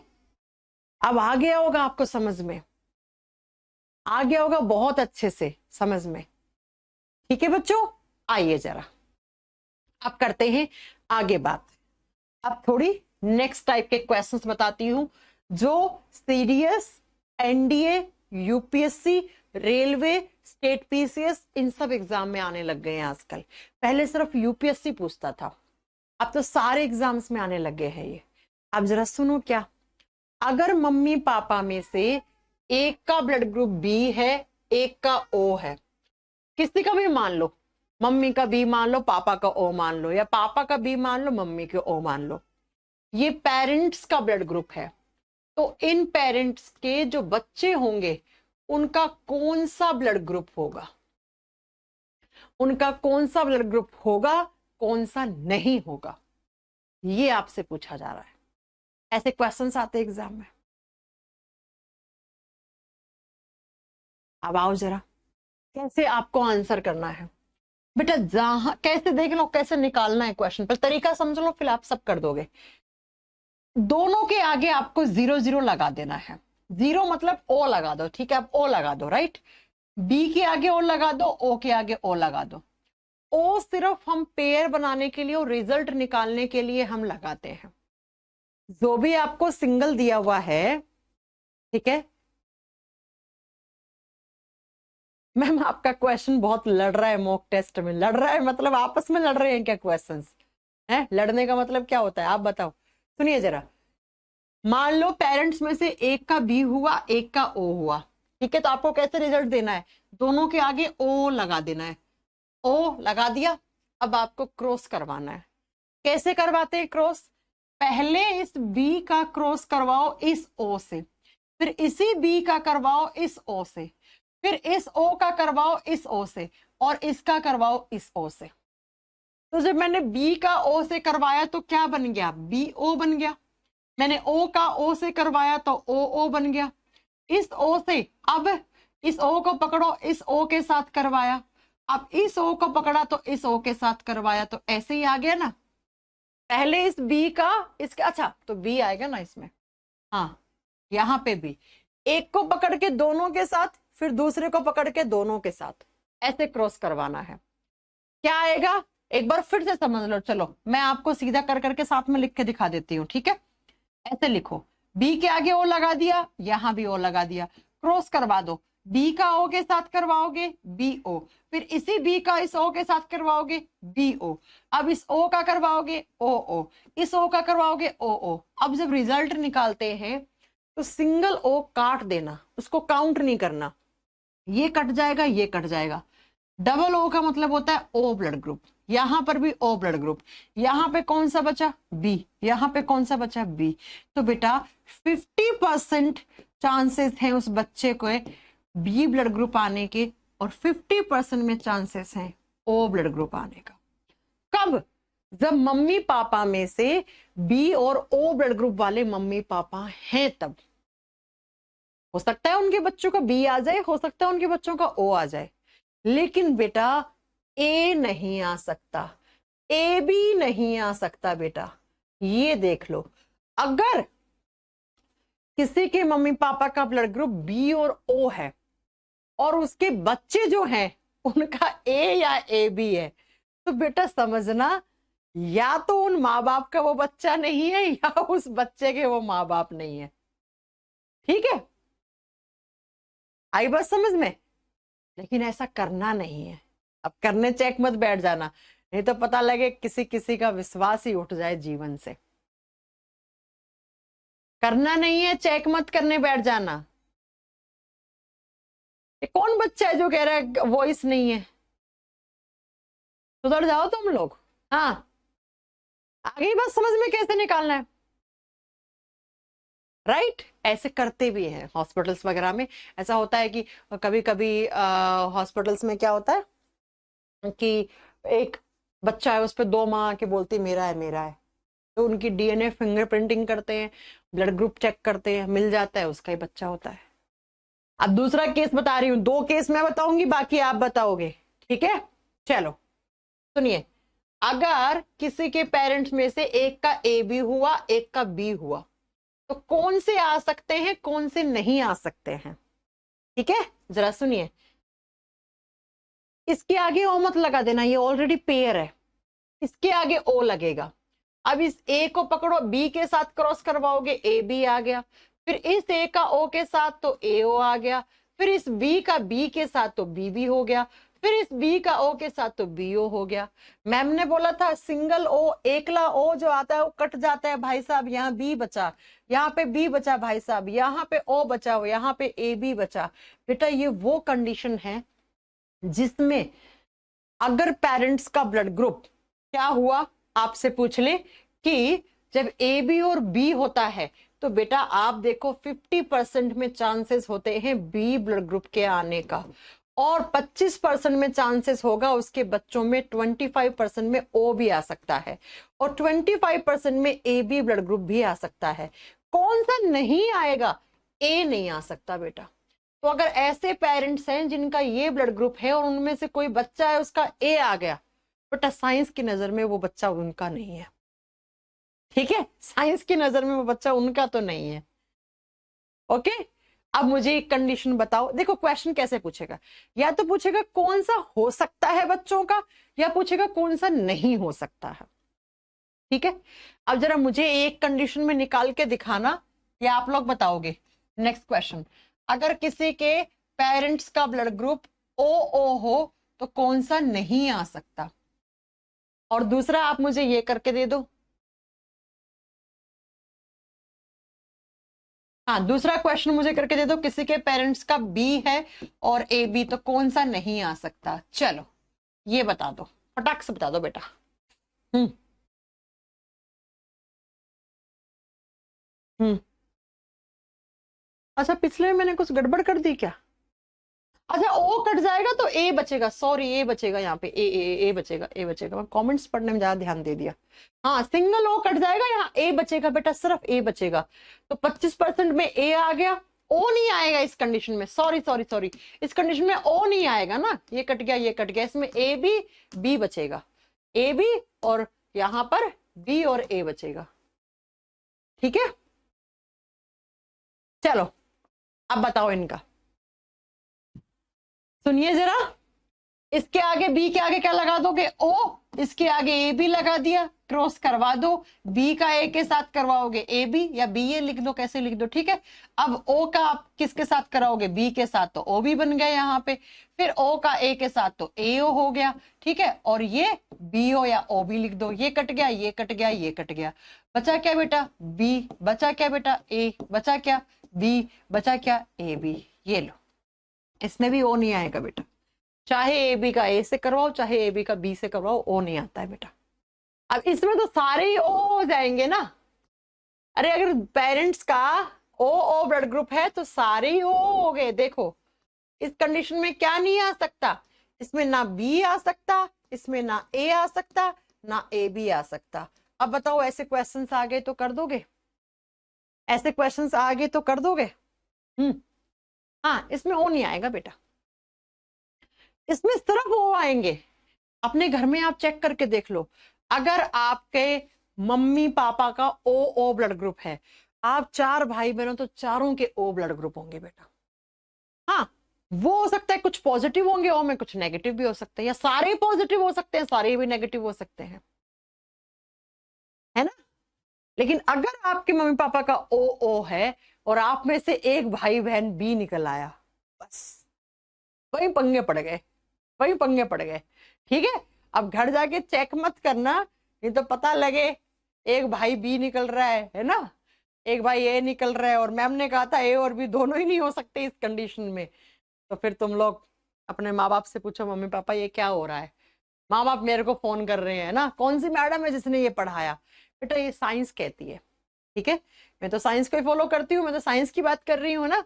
अब आ गया होगा आपको समझ में, आ गया होगा बहुत अच्छे से समझ में, ठीक है बच्चों? आइए जरा अब करते हैं आगे बात। अब थोड़ी नेक्स्ट टाइप के क्वेश्चंस बताती हूं जो CDS, NDA, UPSC, railway, state PCS, इन सब एग्जाम में आने लग गए हैं आजकल। पहले सिर्फ यूपीएससी पूछता था, अब तो सारे एग्जाम्स में आने लग गए हैं ये। अब जरा सुनो क्या, अगर मम्मी पापा में से एक का ब्लड ग्रुप बी है, एक का ओ है, किसी का भी मान लो, मम्मी का बी मान लो, पापा का ओ मान लो, या पापा का बी मान लो, मम्मी के ओ मान लो, ये पेरेंट्स का ब्लड ग्रुप है। तो इन पेरेंट्स के जो बच्चे होंगे उनका कौन सा ब्लड ग्रुप होगा, उनका कौन सा ब्लड ग्रुप होगा, कौन सा नहीं होगा, ये आपसे पूछा जा रहा है। ऐसे क्वेश्चंस आते हैं एग्जाम में। अब आओ जरा, कैसे आपको आंसर करना है बेटा, जहां कैसे देख लो, कैसे निकालना है क्वेश्चन, पर तरीका समझ लो, फिर आप सब कर दोगे। दोनों के आगे आपको 0 0 लगा देना है। 0 मतलब ओ लगा दो, ठीक है, आप ओ लगा दो, राइट। बी के आगे ओ लगा दो, ओ के आगे ओ लगा दो। ओ सिर्फ हम पेयर बनाने के लिए और रिजल्ट निकालने के लिए हम लगाते हैं। जो भी आपको सिंगल दिया हुआ है, ठीक है मैम, आपका क्वेश्चन बहुत लड़ रहा है मॉक टेस्ट में, लड़ रहा है मतलब आपस में लड़ रहे हैं क्या क्वेश्चंस? हैं, लड़ने का मतलब क्या होता है आप बताओ। सुनिए जरा, मान लो पेरेंट्स में से एक का बी हुआ, एक का ओ हुआ, ठीक है, तो आपको कैसे रिजल्ट देना है, दोनों के आगे ओ लगा देना है। ओ लगा दिया, अब आपको क्रॉस करवाना है। कैसे करवाते हैं क्रॉस? पहले इस बी का क्रॉस करवाओ इस ओ से, फिर इसी बी का करवाओ इस ओ से, फिर इस ओ का करवाओ इस ओ से, और इसका करवाओ इस ओ से। तो जब मैंने बी का ओ से करवाया तो क्या बन गया, बी ओ बन गया। मैंने ओ का ओ से करवाया तो ओ ओ बन गया। इस ओ से अब इस ओ को पकड़ो, इस ओ के साथ करवाया, अब इस ओ को पकड़ा तो इस ओ के साथ करवाया, तो ऐसे ही आ गया ना। पहले इस बी का इसके, अच्छा तो बी आएगा ना इसमें, हाँ यहाँ पे भी एक को पकड़ के दोनों के साथ, फिर दूसरे को पकड़ के दोनों के साथ, ऐसे क्रॉस करवाना है। क्या आएगा एक बार फिर से समझ लो, चलो मैं आपको सीधा कर करके साथ में लिख के दिखा देती हूँ, ठीक है। ऐसे लिखो, बी के आगे ओ लगा दिया, यहां भी ओ लगा दिया, क्रॉस करवा दो, बी का ओ के साथ करवाओगे बी ओ, फिर इसी बी का इस ओ के साथ करवाओगे बी ओ, अब इस ओ का करवाओगे ओ ओ, इस ओ का करवाओगे ओ ओ। अब जब रिजल्ट निकालते हैं तो सिंगल ओ काट देना, उसको काउंट नहीं करना, ये कट जाएगा, ये कट जाएगा। डबल ओ का मतलब होता है ओ ब्लड ग्रुप, यहां पर भी ओ ब्लड ग्रुप, यहां पे कौन सा बचा बी, यहां पे कौन सा बचा बी। तो बेटा 50% चांसेस हैं उस बच्चे को बी ब्लड ग्रुप आने के, और 50% में चांसेस हैं ओ ब्लड ग्रुप आने का। कब? जब मम्मी पापा में से बी और ओ ब्लड ग्रुप वाले मम्मी पापा हैं तब। हो सकता है उनके बच्चों का बी आ जाए, हो सकता है उनके बच्चों का ओ आ जाए, लेकिन बेटा ए नहीं आ सकता, ए भी नहीं आ सकता बेटा। ये देख लो, अगर किसी के मम्मी पापा का ब्लड ग्रुप बी और ओ है और उसके बच्चे जो हैं उनका ए या ए बी है, तो बेटा समझना या तो उन माँ बाप का वो बच्चा नहीं है या उस बच्चे के वो माँ बाप नहीं है, ठीक है। आई बात समझ में? लेकिन ऐसा करना नहीं है। अब करने चेक मत बैठ जाना, नहीं तो पता लगे किसी किसी का विश्वास ही उठ जाए जीवन से। करना नहीं है, चेक मत करने बैठ जाना। ये कौन बच्चा है जो कह रहा है वॉइस नहीं है? सुधर जाओ तुम लोग। हाँ, आगे बात समझ में कैसे निकालना है, राइट? ऐसे करते भी हैं हॉस्पिटल्स वगैरह में। ऐसा होता है कि कभी कभी हॉस्पिटल्स में क्या होता है कि एक बच्चा है, उस पर 2 माँ आके बोलती मेरा है मेरा है, तो उनकी डीएनए फिंगरप्रिंटिंग करते हैं, ब्लड ग्रुप चेक करते हैं, मिल जाता है उसका ही बच्चा होता है। अब दूसरा केस बता रही हूँ, 2 केस मैं बताऊंगी, बाकी आप बताओगे, ठीक है? चलो सुनिए, अगर किसी के पेरेंट्स में से एक का ए बी हुआ, एक का बी हुआ, तो कौन से आ सकते हैं, कौन से नहीं आ सकते हैं? ठीक है, जरा सुनिए। इसके आगे ओ मत लगा देना, ये ऑलरेडी पेयर है, इसके आगे ओ लगेगा। अब इस ए को पकड़ो, बी के साथ क्रॉस करवाओगे, ए बी आ गया। फिर इस ए का ओ के साथ तो ए ओ आ गया। फिर इस बी का बी के साथ तो बी बी हो गया। फिर इस बी का ओ के साथ तो बी ओ हो गया। मैम ने बोला था सिंगल ओ, एकला ओ जो आता है वो कट जाता है भाई साहब, यहाँ बी बचा, यहाँ पे बी बचा भाई साहब, यहाँ पे ओ बचा, यहाँ पे ए बी बचा। बेटा ये वो कंडीशन है जिसमें अगर पेरेंट्स का ब्लड ग्रुप क्या हुआ, आपसे पूछ ले कि जब ए बी और बी होता है तो बेटा आप देखो 50% में चांसेस होते हैं बी ब्लड ग्रुप के आने का, और 25% में चांसेस होगा उसके बच्चों में, 25% में ओ भी आ सकता है, और 25% में ए बी ब्लड ग्रुप भी आ सकता है। कौन सा नहीं आएगा? ए नहीं आ सकता बेटा। तो अगर ऐसे पेरेंट्स हैं जिनका ये ब्लड ग्रुप है और उनमें से कोई बच्चा है उसका ए आ गया, बेटा साइंस की नजर में वो बच्चा उनका नहीं है, ठीक है? साइंस की नजर में वो बच्चा उनका तो नहीं है। ओके, अब मुझे एक कंडीशन बताओ। देखो क्वेश्चन कैसे पूछेगा, या तो पूछेगा कौन सा हो सकता है बच्चों का, या पूछेगा कौन सा नहीं हो सकता है। ठीक है, अब जरा मुझे एक कंडीशन में निकाल के दिखाना, या आप लोग बताओगे? नेक्स्ट क्वेश्चन, अगर किसी के पेरेंट्स का ब्लड ग्रुप ओ ओ हो तो कौन सा नहीं आ सकता? और दूसरा आप मुझे ये करके दे दो। हाँ, दूसरा क्वेश्चन मुझे करके दे दो, किसी के पेरेंट्स का बी है और ए बी, तो कौन सा नहीं आ सकता? चलो ये बता दो, फटाक से बता दो बेटा। हम्म हम्म अच्छा, पिछले में मैंने कुछ गड़बड़ कर दी क्या? अच्छा, ओ कट जाएगा तो ए बचेगा, सॉरी ए बचेगा, यहाँ पे ए बचेगा, ए बचेगा। मैं कमेंट्स पढ़ने में ज्यादा ध्यान दे दिया। हाँ, सिंगल ओ कट जाएगा, यहाँ ए बचेगा बेटा, सिर्फ ए बचेगा। तो 25% में ए आ गया, ओ नहीं आएगा इस कंडीशन में, सॉरी सॉरी सॉरी, इस कंडीशन में ओ नहीं आएगा ना, ये कट गया ये कट गया, इसमें ए बी बी बचेगा, ए बी और यहाँ पर बी और ए बचेगा। ठीक है, चलो अब बताओ इनका, सुनिए जरा। इसके आगे बी के आगे क्या लगा दोगे? ओ, इसके आगे ए बी लगा दिया, क्रॉस करवा दो, बी का ए के साथ करवाओगे ए बी, या बी ए लिख दो, कैसे लिख दो, ठीक है। अब ओ का आप किसके साथ कराओगे? बी के साथ, तो ओ भी बन गया यहाँ पे। फिर ओ का ए के साथ तो ए ओ हो गया, ठीक है। और ये बी ओ या ओ बी लिख दो, ये कट गया ये कट गया ये कट गया, बचा क्या बेटा? बी, बचा क्या बेटा? ए, बचा क्या? बी, बचा क्या? A B. ये लो, इसमें भी ओ नहीं आएगा बेटा, चाहे ए बी का ए से करवाओ, चाहे ए बी का बी से करवाओ, ओ नहीं आता है बेटा। अब इसमें तो सारे ही ओ हो जाएंगे ना। अरे अगर पेरेंट्स का ओ ओ ब्लड ग्रुप है तो सारे ही ओ हो गए। देखो इस कंडीशन में क्या नहीं आ सकता? इसमें ना बी आ सकता, इसमें ना ए आ सकता, ना ए बी आ सकता। अब बताओ ऐसे क्वेश्चंस आ गए तो कर दोगे? ऐसे क्वेश्चंस आ गए तो कर दोगे? हाँ, इसमें ओ नहीं आएगा बेटा, इसमें सिर्फ वो आएंगे। अपने घर में आप चेक करके देख लो, अगर आपके मम्मी पापा का ओ ओ ब्लड ग्रुप है, आप 4 भाई बहनों, तो चारों के ओ ब्लड ग्रुप होंगे बेटा। हाँ, वो हो सकता है कुछ पॉजिटिव होंगे ओ में, कुछ नेगेटिव भी हो सकते हैं, या सारे पॉजिटिव हो सकते हैं, सारे भी नेगेटिव हो सकते हैं, है ना। लेकिन अगर आपके मम्मी पापा का ओ ओ है और आप में से एक भाई बहन बी निकल आया, बस वही पंगे पड़ गए, वही पंगे पड़ गए। ठीक है, अब घर जाके चेक मत करना, नहीं तो पता लगे एक भाई बी निकल रहा है ना, एक भाई ए निकल रहा है और मैम ने कहा था ए और बी दोनों ही नहीं हो सकते इस कंडीशन में, तो फिर तुम लोग अपने माँ बाप से पूछो मम्मी पापा ये क्या हो रहा है। माँ बाप मेरे को फोन कर रहे हैं ना, कौन सी मैडम है जिसने ये पढ़ाया, बेटा ये साइंस कहती है, ठीक है, मैं तो साइंस को ही फॉलो करती हूँ, मैं तो साइंस की बात कर रही हूँ ना,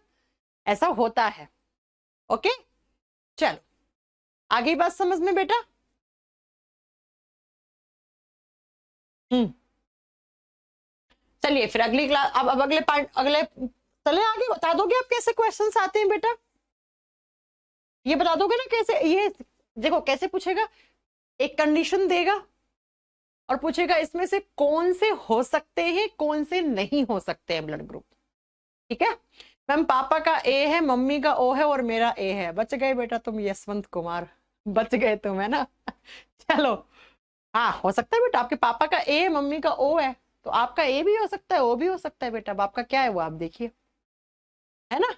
ऐसा होता है। ओके चलो आगे बात समझ में बेटा। चलिए फिर अगली क्लास, अब अगले पार्ट, अगले चले आगे, बता दोगे आप कैसे क्वेश्चंस आते हैं बेटा, ये बता दोगे ना कैसे, ये देखो कैसे पूछेगा, एक कंडीशन देगा और पूछेगा इसमें से कौन से हो सकते हैं कौन से नहीं हो सकते हैं ब्लड ग्रुप, ठीक है। मैम पापा का ए है, मम्मी का ओ है और मेरा ए है, बच गए बेटा तुम यशवंत कुमार, बच गए तुम, है ना। चलो हाँ हो सकता है बेटा, आपके पापा का ए मम्मी का ओ है, तो आपका ए भी हो सकता है ओ भी हो सकता है बेटा, अब आपका क्या है वो आप देखिए, है ना।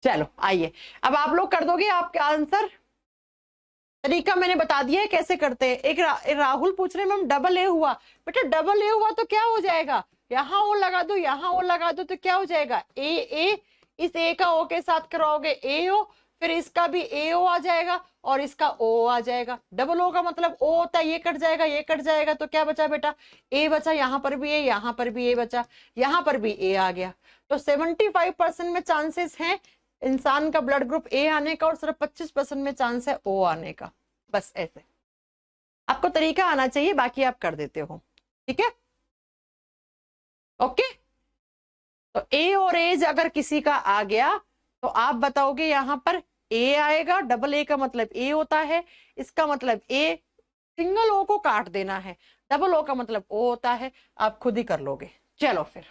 चलो आइए अब आप लोग कर दोगे आपका आंसर, तरीका मैंने बता दिया है कैसे करते हैं। एक राहुल पूछ रहे मैम डबल ए हुआ, बेटा डबल ए हुआ तो क्या हो जाएगा, यहाँ ओ लगा दो यहाँ ओ लगा दो तो क्या हो जाएगा ए ए, इस ए का ओ के साथ कराओगे ए ओ, फिर इसका भी ए ओ आ जाएगा और इसका ओ आ जाएगा, डबल ओ का मतलब ओ होता है, ये कट जाएगा ये कट जाएगा तो क्या बचा बेटा ए बचा, यहाँ पर भी ए यहाँ पर भी ए बचा, यहाँ पर भी ए आ गया, तो 75% में चांसेस है इंसान का ब्लड ग्रुप ए आने का और सिर्फ 25% में चांस है ओ आने का, बस ऐसे आपको तरीका आना चाहिए, बाकी आप कर देते हो, ठीक है। ओके तो ए और एज अगर किसी का आ गया तो आप बताओगे यहां पर ए आएगा, डबल ए का मतलब ए होता है, इसका मतलब ए, सिंगल ओ को काट देना है, डबल ओ का मतलब ओ होता है, आप खुद ही कर लोगे। चलो फिर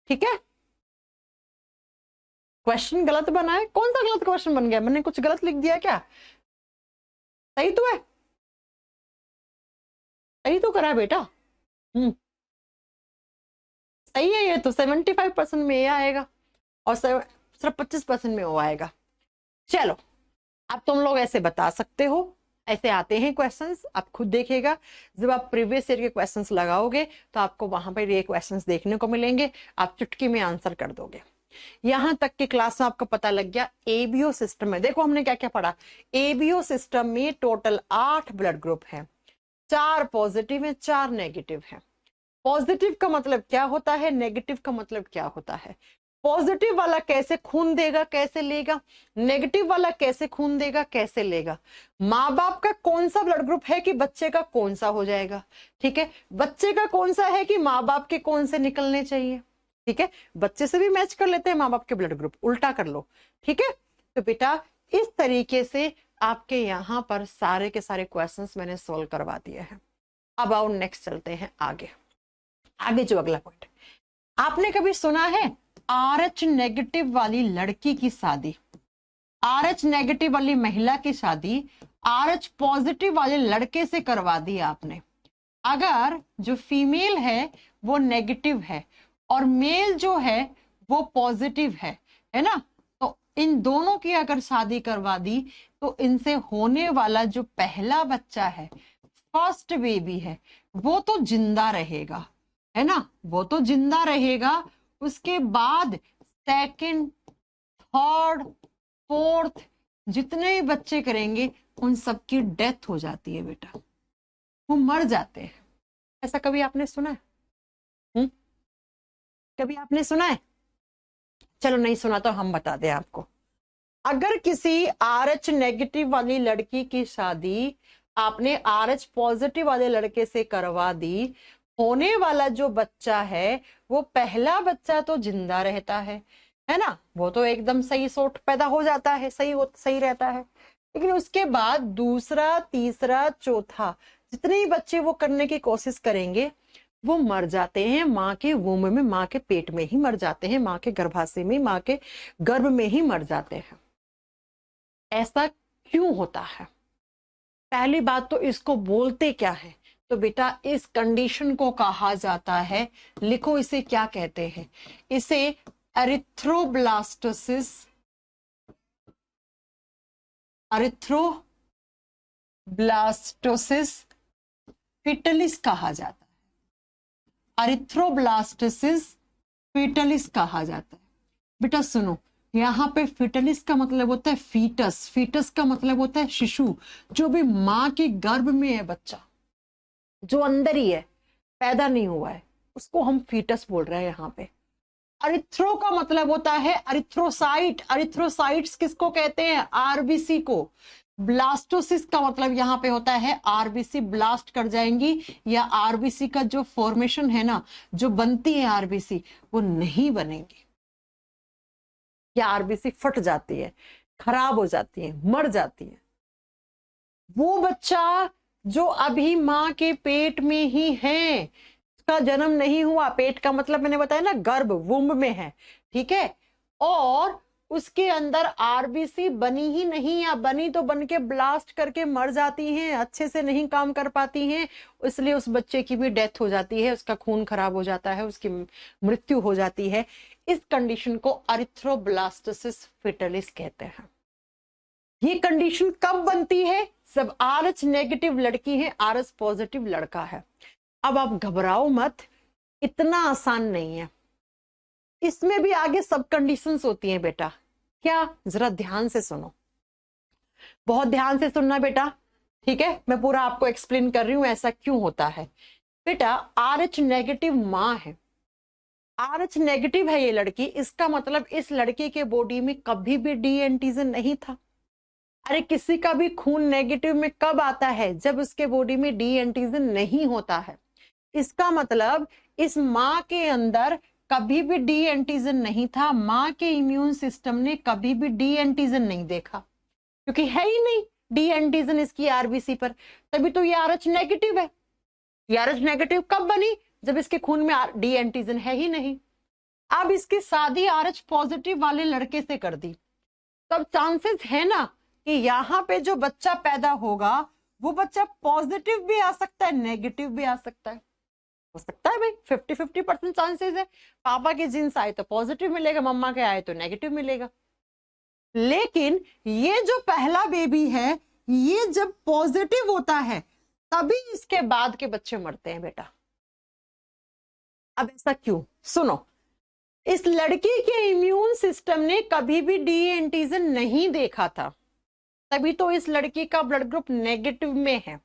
ठीक है, क्वेश्चन गलत बना है, कौन सा गलत क्वेश्चन बन गया, मैंने कुछ गलत लिख दिया क्या, सही तो है, सही तो करा है बेटा, सही है, ये तो 75% में ए आएगा और सिर्फ 25% में ओ आएगा। चलो अब तुम लोग ऐसे बता सकते हो, ऐसे आते हैं क्वेश्चंस, आप खुद देखिएगा, जब आप प्रीवियस ईयर के क्वेश्चंस लगाओगे तो आपको वहां पर ये क्वेश्चंस देखने को मिलेंगे, आप चुटकी में आंसर कर दोगे। यहां तक की क्लास में आपको पता लग गया एबीओ सिस्टम में, देखो हमने क्या क्या पढ़ा, एबीओ सिस्टम में टोटल 8 ब्लड ग्रुप है, 4 पॉजिटिव है 4 नेगेटिव है। पॉजिटिव का मतलब क्या होता है, नेगेटिव का मतलब क्या होता है, पॉजिटिव वाला कैसे खून देगा कैसे लेगा, नेगेटिव वाला कैसे खून देगा कैसे लेगा, माँ बाप का कौन सा ब्लड ग्रुप है कि बच्चे का कौन सा हो जाएगा, ठीक है, बच्चे का कौन सा है कि माँ बाप के कौन से निकलने चाहिए, ठीक है, बच्चे से भी मैच कर लेते हैं माँ बाप के ब्लड ग्रुप, उल्टा कर लो, ठीक है। तो बेटा इस तरीके से आपके यहाँ पर सारे के सारे क्वेश्चंस मैंने सोल्व करवा दिए हैं। अब आओ नेक्स्ट चलते हैं आगे, आगे जो अगला पॉइंट, आपने कभी सुना है RH नेगेटिव वाली लड़की की शादी, RH नेगेटिव वाली महिला की शादी RH पॉजिटिव वाले लड़के से करवा दी आपने, अगर जो फीमेल है वो नेगेटिव है और मेल जो है वो पॉजिटिव है ना, तो इन दोनों की अगर शादी करवा दी तो इनसे होने वाला जो पहला बच्चा है, फर्स्ट बेबी है, वो तो जिंदा रहेगा, है ना, वो तो जिंदा रहेगा, उसके बाद सेकंड थर्ड फोर्थ जितने भी बच्चे करेंगे उन सबकी डेथ हो जाती है बेटा, वो मर जाते हैं। ऐसा कभी आपने सुना है? कभी आपने सुना है? चलो नहीं सुना तो हम बता दें आपको, अगर किसी RH नेगेटिव वाली लड़की की शादी आपने RH पॉजिटिव वाले लड़के से करवा दी, होने वाला जो बच्चा है वो पहला बच्चा तो जिंदा रहता है ना, वो तो एकदम सही सोट पैदा हो जाता है, सही रहता है, लेकिन उसके बाद दूसरा तीसरा चौथा जितने ही बच्चे वो करने की कोशिश करेंगे वो मर जाते हैं, माँ के वूम में, माँ के पेट में ही मर जाते हैं, माँ के गर्भाशय में, माँ के गर्भ में ही मर जाते हैं। ऐसा क्यों होता है? पहली बात तो इसको बोलते क्या है, तो बेटा इस कंडीशन को कहा जाता है, लिखो इसे क्या कहते हैं, इसे एरिथ्रोब्लास्टोसिस, एरिथ्रोब्लास्टोसिस फिटलिस कहा जाता है। अरिथ्रोब्लास्टोसिस फीटलिस कहा जाता है। बेटा सुनो, यहाँ पे फीटलिस का मतलब होता है फीटस, फीटस का मतलब होता है शिशु, जो भी माँ के गर्भ में है बच्चा, जो अंदर ही है, पैदा नहीं हुआ है, उसको हम फीटस बोल रहे हैं यहाँ पे। अरिथ्रो का मतलब होता है अरिथ्रोसाइट, अरिथ्रोसाइट्स किसको कहते हैं? आरबीसी को। ब्लास्टोसिस का मतलब यहाँ पे होता है आरबीसी ब्लास्ट कर जाएंगी, या आरबीसी का जो फॉर्मेशन है ना, जो बनती है आरबीसी, वो नहीं बनेगी, या आरबीसी फट जाती है, खराब हो जाती है, मर जाती है। वो बच्चा जो अभी माँ के पेट में ही है, उसका जन्म नहीं हुआ, पेट का मतलब मैंने बताया ना, गर्भ, वुम्ब में है, ठीक है, और उसके अंदर आरबीसी बनी ही नहीं, या बनी तो बन के ब्लास्ट करके मर जाती हैं, अच्छे से नहीं काम कर पाती हैं, इसलिए उस बच्चे की भी डेथ हो जाती है, उसका खून खराब हो जाता है, उसकी मृत्यु हो जाती है। इस कंडीशन को अरिथ्रोब्लास्टोसिस फीटलिस कहते हैं। ये कंडीशन कब बनती है? सब RH नेगेटिव लड़की है, RS पॉजिटिव लड़का है। अब आप घबराओ मत, इतना आसान नहीं है, इसमें भी आगे सब कंडीशंस होती हैं बेटा। क्या? जरा ध्यान से सुनो, बहुत ध्यान से सुनना बेटा, ठीक है, मैं पूरा आपको एक्सप्लेन कर रही हूं ऐसा क्यों होता है। बेटा RH नेगेटिव माँ है, RH नेगेटिव है ये लड़की, इसका मतलब इस लड़की के बॉडी में कभी भी डी एंटीजन नहीं था। अरे किसी का भी खून नेगेटिव में कब आता है? जब उसके बॉडी में डी एंटीजन नहीं होता है। इसका मतलब इस माँ के अंदर कभी भी डी एंटीजन नहीं था, माँ के इम्यून सिस्टम ने कभी भी डी एंटीजन नहीं देखा, क्योंकि है ही नहीं डी एंटीजन इसकी आरबीसी पर, तभी तो ये RH नेगेटिव है। ये RH नेगेटिव कब बनी? जब इसके खून में डी एंटीजन है ही नहीं। अब इसकी शादी RH पॉजिटिव वाले लड़के से कर दी, तब चांसेस है ना कि यहाँ पे जो बच्चा पैदा होगा वो बच्चा पॉजिटिव भी आ सकता है, नेगेटिव भी आ सकता है, हो सकता है भाई, 50-50% चांसेस है। पापा के जीन्स आए तो पॉजिटिव मिलेगा, मम्मा के आए तो नेगेटिव मिलेगा। लेकिन ये जो पहला बेबी है, ये जब पॉजिटिव होता है तभी इसके बाद के बच्चे मरते हैं बेटा। अब ऐसा क्यों? सुनो, इस लड़की के इम्यून सिस्टम ने कभी भी डी एंटीजन नहीं देखा था, तभी तो इस लड़की का ब्लड ग्रुप नेगेटिव में है।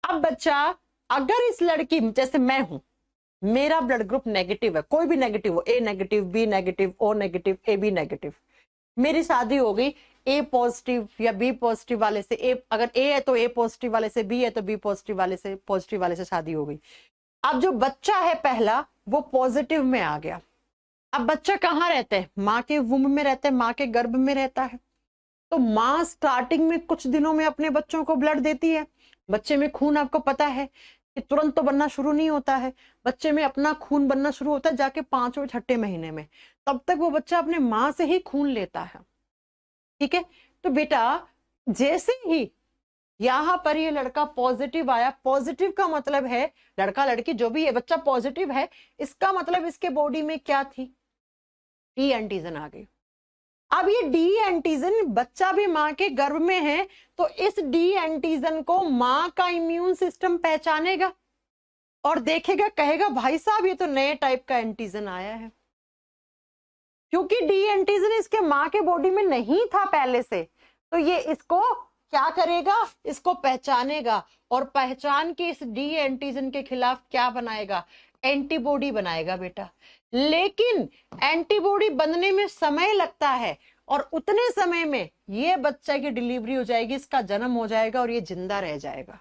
अब बच्चा, अगर इस लड़की, जैसे मैं हूं, मेरा ब्लड ग्रुप नेगेटिव है, कोई भी नेगेटिव हो, A negative, B negative, O negative, AB negative, मेरी शादी हो गई A पॉजिटिव या B पॉजिटिव वाले से, अगर A है तो A पॉजिटिव वाले से, B है तो B पॉजिटिव वाले से शादी हो गई। अब जो बच्चा है पहला, वो पॉजिटिव में आ गया। अब बच्चा कहाँ रहता है? माँ के वुम्ब में रहता है, माँ के गर्भ में रहता है। तो माँ स्टार्टिंग में कुछ दिनों में अपने बच्चों को ब्लड देती है। बच्चे में खून आपको पता है कि तुरंत तो बनना शुरू नहीं होता है, बच्चे में अपना खून बनना शुरू होता है जाके 5वें 6ठे महीने में, तब तक वो बच्चा अपने माँ से ही खून लेता है, ठीक है। तो बेटा जैसे ही यहाँ पर ये लड़का पॉजिटिव आया, पॉजिटिव का मतलब है लड़का लड़की जो भी है, बच्चा पॉजिटिव है, इसका मतलब इसके बॉडी में क्या थी? डी एंटीजन आ गई। अब ये डी एंटीजन, बच्चा भी माँ के गर्भ में है, तो इस डी एंटीजन को माँ का इम्यून सिस्टम पहचानेगा और देखेगा, कहेगा भाई साहब ये तो नए टाइप का एंटीजन आया है। क्योंकि डी एंटीजन इसके माँ के बॉडी में नहीं था पहले से, तो ये इसको क्या करेगा? इसको पहचानेगा, और पहचान के इस डी एंटीजन के खिलाफ क्या बनाएगा? एंटीबॉडी बनाएगा बेटा। लेकिन एंटीबॉडी बनने में समय लगता है, और उतने समय में ये बच्चे की डिलीवरी हो जाएगी, इसका जन्म हो जाएगा और ये जिंदा रह जाएगा।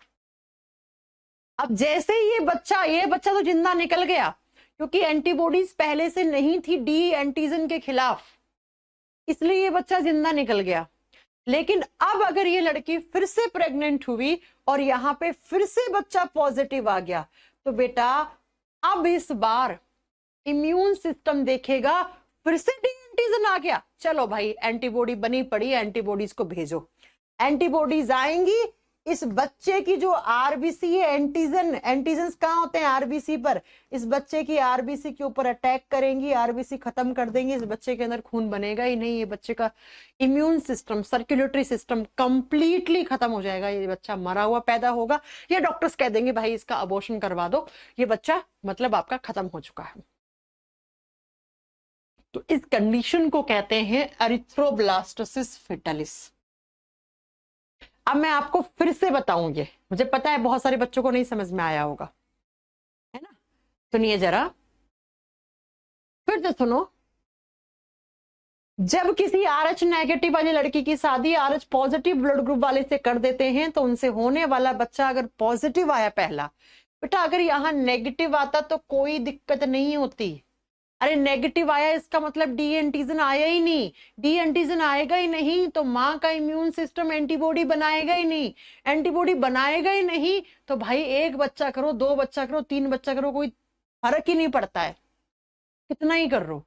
अब जैसे ये बच्चा तो जिंदा निकल गया, क्योंकि एंटीबॉडीज पहले से नहीं थी डी एंटीजन के खिलाफ, इसलिए ये बच्चा जिंदा निकल गया। लेकिन अब अगर ये लड़की फिर से प्रेग्नेंट हुई और यहाँ पे फिर से बच्चा पॉजिटिव आ गया, तो बेटा अब इस बार इम्यून सिस्टम देखेगा फिर से डी एंटीजन आ गया, चलो भाई एंटीबॉडी बनी पड़ी है, एंटीबॉडीज को भेजो। एंटीबॉडीज आएंगी, इस बच्चे की जो आरबीसी है, एंटीजन कहाँ होते हैं? आरबीसी पर। इस बच्चे की आरबीसी के ऊपर अटैक करेंगी, आरबीसी खत्म कर देंगे, इस बच्चे के अंदर खून बनेगा ही नहीं, ये बच्चे का immune system, circulatory system completely खत्म हो जाएगा, ये बच्चा मरा हुआ पैदा होगा, या डॉक्टर्स कह देंगे भाई इसका अबॉर्शन करवा दो, ये बच्चा मतलब आपका खत्म हो चुका है। तो इस कंडीशन को कहते हैं एरिथ्रोब्लास्टोसिस फेटालिस। अब मैं आपको फिर से बताऊंगी, मुझे पता है बहुत सारे बच्चों को नहीं समझ में आया होगा, है ना? सुनिए जरा, फिर से सुनो। जब किसी RH नेगेटिव वाली लड़की की शादी RH पॉजिटिव ब्लड ग्रुप वाले से कर देते हैं, तो उनसे होने वाला बच्चा अगर पॉजिटिव आया पहला, बेटा अगर यहाँ नेगेटिव आता तो कोई दिक्कत नहीं होती। अरे नेगेटिव आया इसका मतलब डी एंटीजन आया ही नहीं, डी एंटीजन आएगा ही नहीं तो माँ का इम्यून सिस्टम एंटीबॉडी बनाएगा ही नहीं, एंटीबॉडी बनाएगा ही नहीं तो भाई एक बच्चा करो, 2 बच्चा करो, 3 बच्चा करो, कोई फर्क ही नहीं पड़ता है, कितना ही कर रो।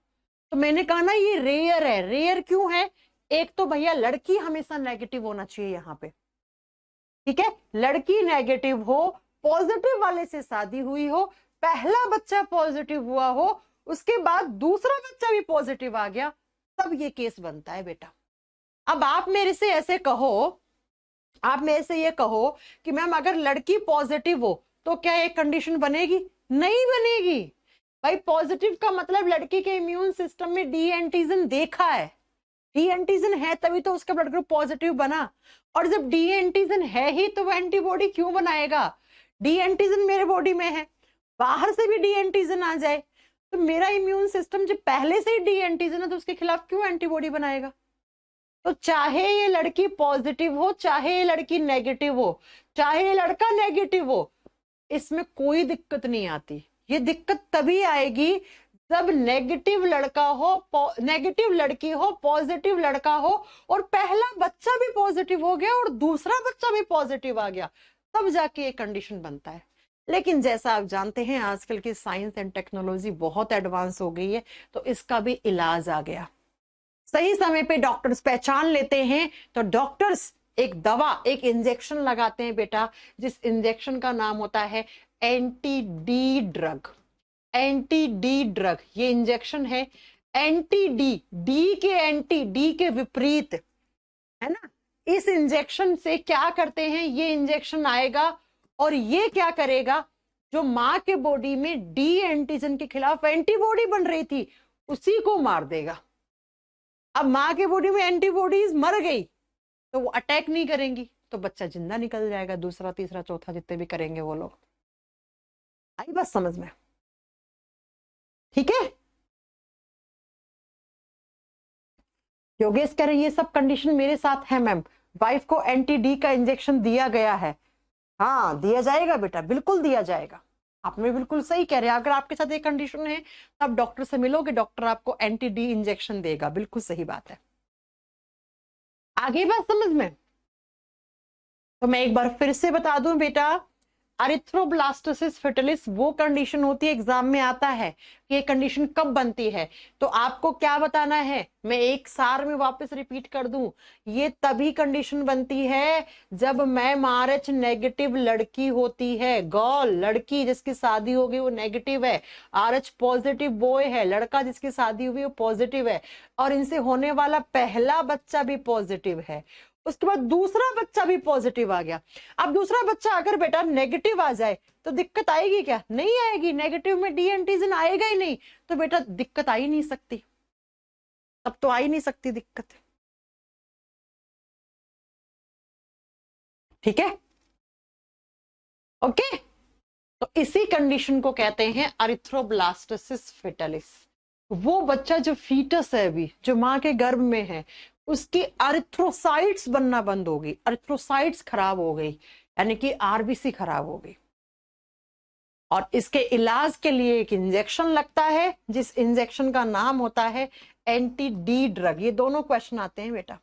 तो मैंने कहा ना ये रेयर है। रेयर क्यों है? एक तो भैया लड़की हमेशा नेगेटिव होना चाहिए यहाँ पे, ठीक है, लड़की नेगेटिव हो, पॉजिटिव वाले से शादी हुई हो, पहला बच्चा पॉजिटिव हुआ हो, उसके बाद दूसरा बच्चा भी पॉजिटिव आ गया, तब ये केस बनता है बेटा। अब आप मेरे से ऐसे कहो, आप मेरे से ये कहो कि मैम अगर लड़की पॉजिटिव हो तो क्या ये कंडीशन बनेगी? नहीं बनेगी भाई। पॉजिटिव का मतलब लड़की के इम्यून सिस्टम में डी एंटीजन देखा है, डी एंटीजन है तभी तो उसका ब्लड ग्रुप पॉजिटिव बना, और जब डी एंटीजन है ही तो वो एंटीबॉडी क्यों बनाएगा? डी एंटीजन मेरे बॉडी में है, बाहर से भी डी एंटीजन आ जाए तो मेरा इम्यून सिस्टम जब पहले से ही डी एंटीजन है तो उसके खिलाफ क्यों एंटीबॉडी बनाएगा? तो चाहे ये लड़की पॉजिटिव हो, चाहे ये लड़की नेगेटिव हो, चाहे ये लड़का नेगेटिव हो, इसमें कोई दिक्कत नहीं आती। ये दिक्कत तभी आएगी जब नेगेटिव लड़का हो, नेगेटिव लड़की हो, पॉजिटिव लड़का हो, और पहला बच्चा भी पॉजिटिव हो गया और दूसरा बच्चा भी पॉजिटिव आ गया, तब जाके ये कंडीशन बनता है। लेकिन जैसा आप जानते हैं आजकल की साइंस एंड टेक्नोलॉजी बहुत एडवांस हो गई है, तो इसका भी इलाज आ गया। सही समय पे डॉक्टर्स पहचान लेते हैं तो डॉक्टर्स एक दवा, एक इंजेक्शन लगाते हैं बेटा, जिस इंजेक्शन का नाम होता है anti D drug. Anti D drug ये इंजेक्शन है। एंटी डी, डी के एंटी, डी के विपरीत, है ना? इस इंजेक्शन से क्या करते हैं, ये इंजेक्शन आएगा और ये क्या करेगा, जो मां के बॉडी में डी एंटीजन के खिलाफ एंटीबॉडी बन रही थी उसी को मार देगा। अब मां के बॉडी में एंटीबॉडीज मर गई तो वो अटैक नहीं करेंगी तो बच्चा जिंदा निकल जाएगा, दूसरा तीसरा चौथा जितने भी करेंगे वो लोग। आई बस समझ में? ठीक है। योगेश कह रहे ये सब कंडीशन मेरे साथ है मैम, वाइफ को एंटी डी का इंजेक्शन दिया गया है। हाँ दिया जाएगा बेटा, बिल्कुल दिया जाएगा, आप में बिल्कुल सही कह रहे हैं। अगर आपके साथ एक कंडीशन है तब डॉक्टर से मिलोगे, डॉक्टर आपको एंटी डी इंजेक्शन देगा, बिल्कुल सही बात है। आगे बात समझ में? तो मैं एक बार फिर से बता दूं बेटा, एरिथ्रोब्लास्टोसिस फेटालिस वो कंडीशन होती है, एग्जाम में आता है कि ये कंडीशन कब बनती है, तो आपको क्या बताना है, मैं एक सार में वापस रिपीट कर दूं, ये तभी कंडीशन बनती है जब मैम RH नेगेटिव लड़की होती है, गर्ल लड़की जिसकी शादी होगी वो नेगेटिव है, RH पॉजिटिव बॉय है लड़का जिसकी शादी हुई वो पॉजिटिव है, और इनसे होने वाला पहला बच्चा भी पॉजिटिव है, उसके बाद दूसरा बच्चा भी पॉजिटिव आ गया। अब दूसरा बच्चा अगर बेटा नेगेटिव आ जाए तो दिक्कत आएगी क्या? नहीं आएगी, नेगेटिव में डी एंटीजन आएगा ही नहीं, तो बेटा दिक्कत आ ही नहीं सकती, तब तो आ ही नहीं सकती दिक्कत। ठीक है, ओके। तो इसी कंडीशन को कहते हैं एरिथ्रोब्लास्टोसिस फेटालिस। वो बच्चा जो फीटस है अभी, जो मां के गर्भ में है, उसकी एरिथ्रोसाइट्स बनना बंद हो गई, एरिथ्रोसाइट्स खराब हो गई, यानी कि आरबीसी खराब हो गई, और इसके इलाज के लिए एक इंजेक्शन लगता है जिस इंजेक्शन का नाम होता है एंटी डी ड्रग। ये दोनों क्वेश्चन आते हैं बेटा,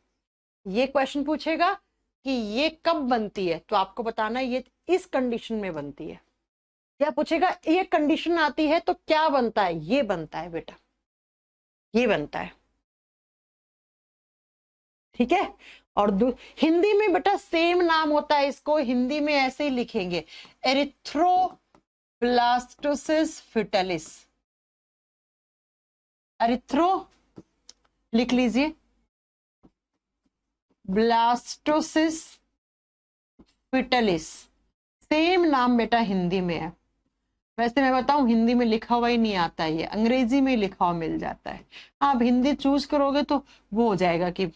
ये क्वेश्चन पूछेगा कि ये कब बनती है, तो आपको बताना है ये इस कंडीशन में बनती है, या पूछेगा ये कंडीशन आती है तो क्या बनता है, ये बनता है बेटा, ये बनता है। ठीक है, और हिंदी में बेटा सेम नाम होता है, इसको हिंदी में ऐसे ही लिखेंगे, एरिथ्रोब्लास्टोसिस फिटलिस। एरिथ्रो लिख लीजिए, ब्लास्टोसिस फिटलिस, सेम नाम बेटा हिंदी में है। वैसे मैं बताऊं हिंदी में लिखा हुआ ही नहीं आता है, ये अंग्रेजी में लिखा हुआ मिल जाता है। आप हिंदी चूज करोगे तो वो हो जाएगा कि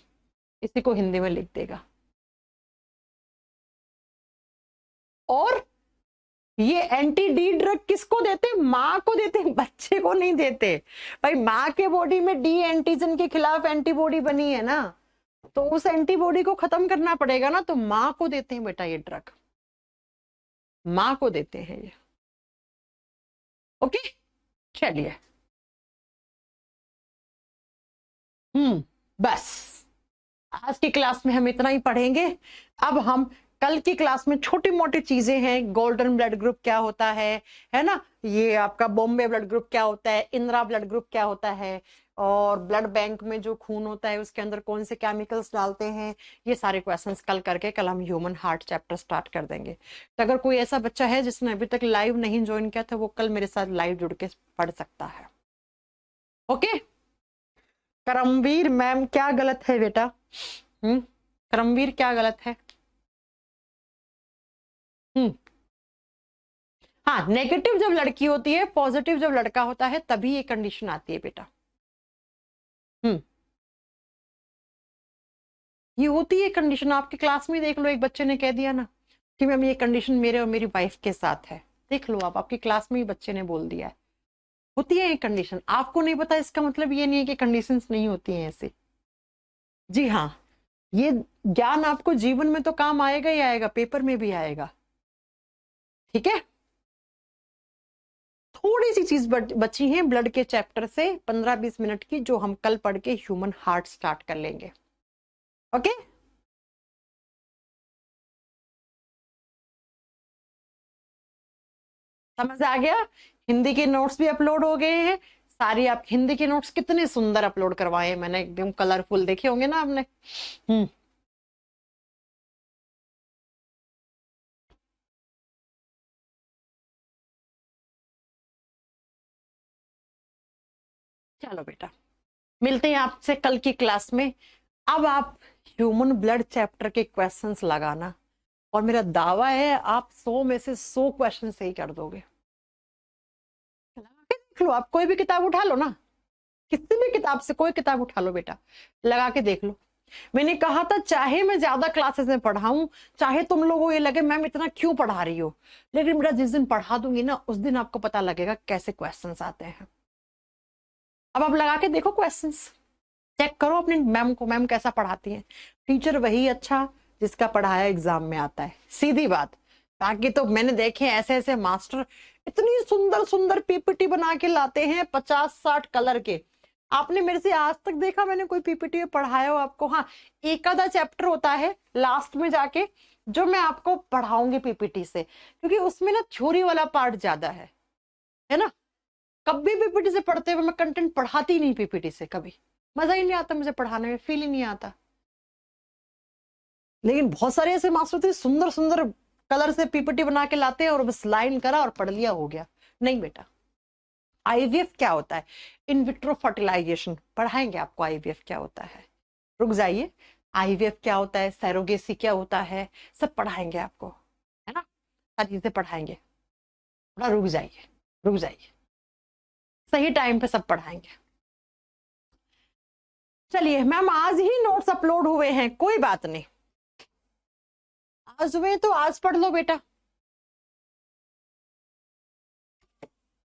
इसी को हिंदी में लिख देगा। और ये एंटी डी ड्रग किसको देते हैं? माँ को देते हैं, बच्चे को नहीं देते भाई। माँ के बॉडी में डी एंटीजन के खिलाफ एंटीबॉडी बनी है ना, तो उस एंटीबॉडी को खत्म करना पड़ेगा ना, तो माँ को देते हैं बेटा ये ड्रग, माँ को देते हैं ये। ओके चलिए, बस आज की क्लास में हम इतना ही पढ़ेंगे। अब हम कल की क्लास में छोटी मोटी चीजें हैं, गोल्डन ब्लड ग्रुप क्या होता है ना, ये आपका बॉम्बे ब्लड ग्रुप क्या होता है, इंदिरा ब्लड ग्रुप क्या होता है, और ब्लड बैंक में जो खून होता है उसके अंदर कौन से केमिकल्स डालते हैं, ये सारे क्वेश्चंस कल करके कल हम ह्यूमन हार्ट चैप्टर स्टार्ट कर देंगे। तो अगर कोई ऐसा बच्चा है जिसने अभी तक लाइव नहीं ज्वाइन किया था, वो कल मेरे साथ लाइव जुड़ के पढ़ सकता है। ओके, करमवीर मैम क्या गलत है बेटा? करमवीर क्या गलत है? हाँ, नेगेटिव जब लड़की होती है, पॉजिटिव जब लड़का होता है, तभी ये कंडीशन आती है बेटा। ये होती है कंडीशन। आपके क्लास में देख लो, एक बच्चे ने कह दिया ना कि मैम ये कंडीशन मेरे और मेरी वाइफ के साथ है। देख लो आप, आपकी क्लास में ही बच्चे ने बोल दिया है। होती है ये कंडीशन, आपको नहीं पता इसका मतलब ये नहीं है कि कंडीशंस नहीं होती हैं ऐसे। जी हाँ, ये ज्ञान आपको जीवन में तो काम आएगा ही आएगा, पेपर में भी आएगा। ठीक है, थोड़ी सी चीज बची है ब्लड के चैप्टर से, 15-20 मिनट की, जो हम कल पढ़ के ह्यूमन हार्ट स्टार्ट कर लेंगे। ओके, समझ आ गया? हिंदी के नोट्स भी अपलोड हो गए हैं सारी। आप हिंदी के नोट्स कितने सुंदर अपलोड करवाए हैं मैंने, एकदम कलरफुल, देखे होंगे ना आपने। चलो बेटा, मिलते हैं आपसे कल की क्लास में। अब आप ह्यूमन ब्लड चैप्टर के क्वेश्चंस लगाना, और मेरा दावा है आप 100 में से 100 क्वेश्चन सही कर दोगे। देख लो, आप कोई भी किताब उठा लो ना, किसी भी किताब से कोई किताब उठा लो बेटा, लगा के देख लो। मैंने कहा था चाहे मैं ज्यादा क्लासेस में पढ़ाऊं, चाहे तुम लोगों को ये लगे मैम इतना क्यों पढ़ा रही हो, लेकिन बेटा जिस दिन पढ़ा दूंगी ना, उस दिन आपको पता लगेगा कैसे क्वेश्चंस आते हैं। अब आप लगा के देखो क्वेश्चंस, चेक करो अपने मैम को, मैम कैसा पढ़ाती है। टीचर वही अच्छा जिसका पढ़ाया एग्जाम में आता है, सीधी बात। बाकी तो मैंने देखे ऐसे ऐसे मास्टर इतनी सुंदर सुंदर पीपीटी बना के लाते हैं, 50-60 कलर के। आपने मेरे से आज तक देखा मैंने कोई पीपीटी में पढ़ाया हो आपको? हाँ, एक आधा चैप्टर होता है लास्ट में जाके जो मैं आपको पढ़ाऊंगी पीपीटी से, क्योंकि उसमें ना थ्योरी वाला पार्ट ज्यादा है ना। कभी पीपीटी से पढ़ते हुए मैं कंटेंट पढ़ाती नहीं पीपीटी से, कभी मजा ही नहीं आता मुझे पढ़ाने में, फील ही नहीं आता। लेकिन बहुत सारे ऐसे मास्टर थे सुंदर सुंदर कलर से पीपीटी बना के लाते हैं और बस लाइन करा और पढ़ लिया, हो गया। नहीं बेटा, आईवीएफ क्या होता है, इन विट्रो फर्टिलाइजेशन पढ़ाएंगे आपको। आईवीएफ क्या होता है, रुक जाइए, आईवीएफ क्या होता है, सैरोगेसी क्या होता है, सब पढ़ाएंगे आपको, है ना, सारी चीजें पढ़ाएंगे। थोड़ा रुक जाइए, रुक जाइए, सही टाइम पे सब पढ़ाएंगे। चलिए मैम, आज ही नोट्स अपलोड हुए हैं, कोई बात नहीं, आज हुए तो आज पढ़ लो बेटा।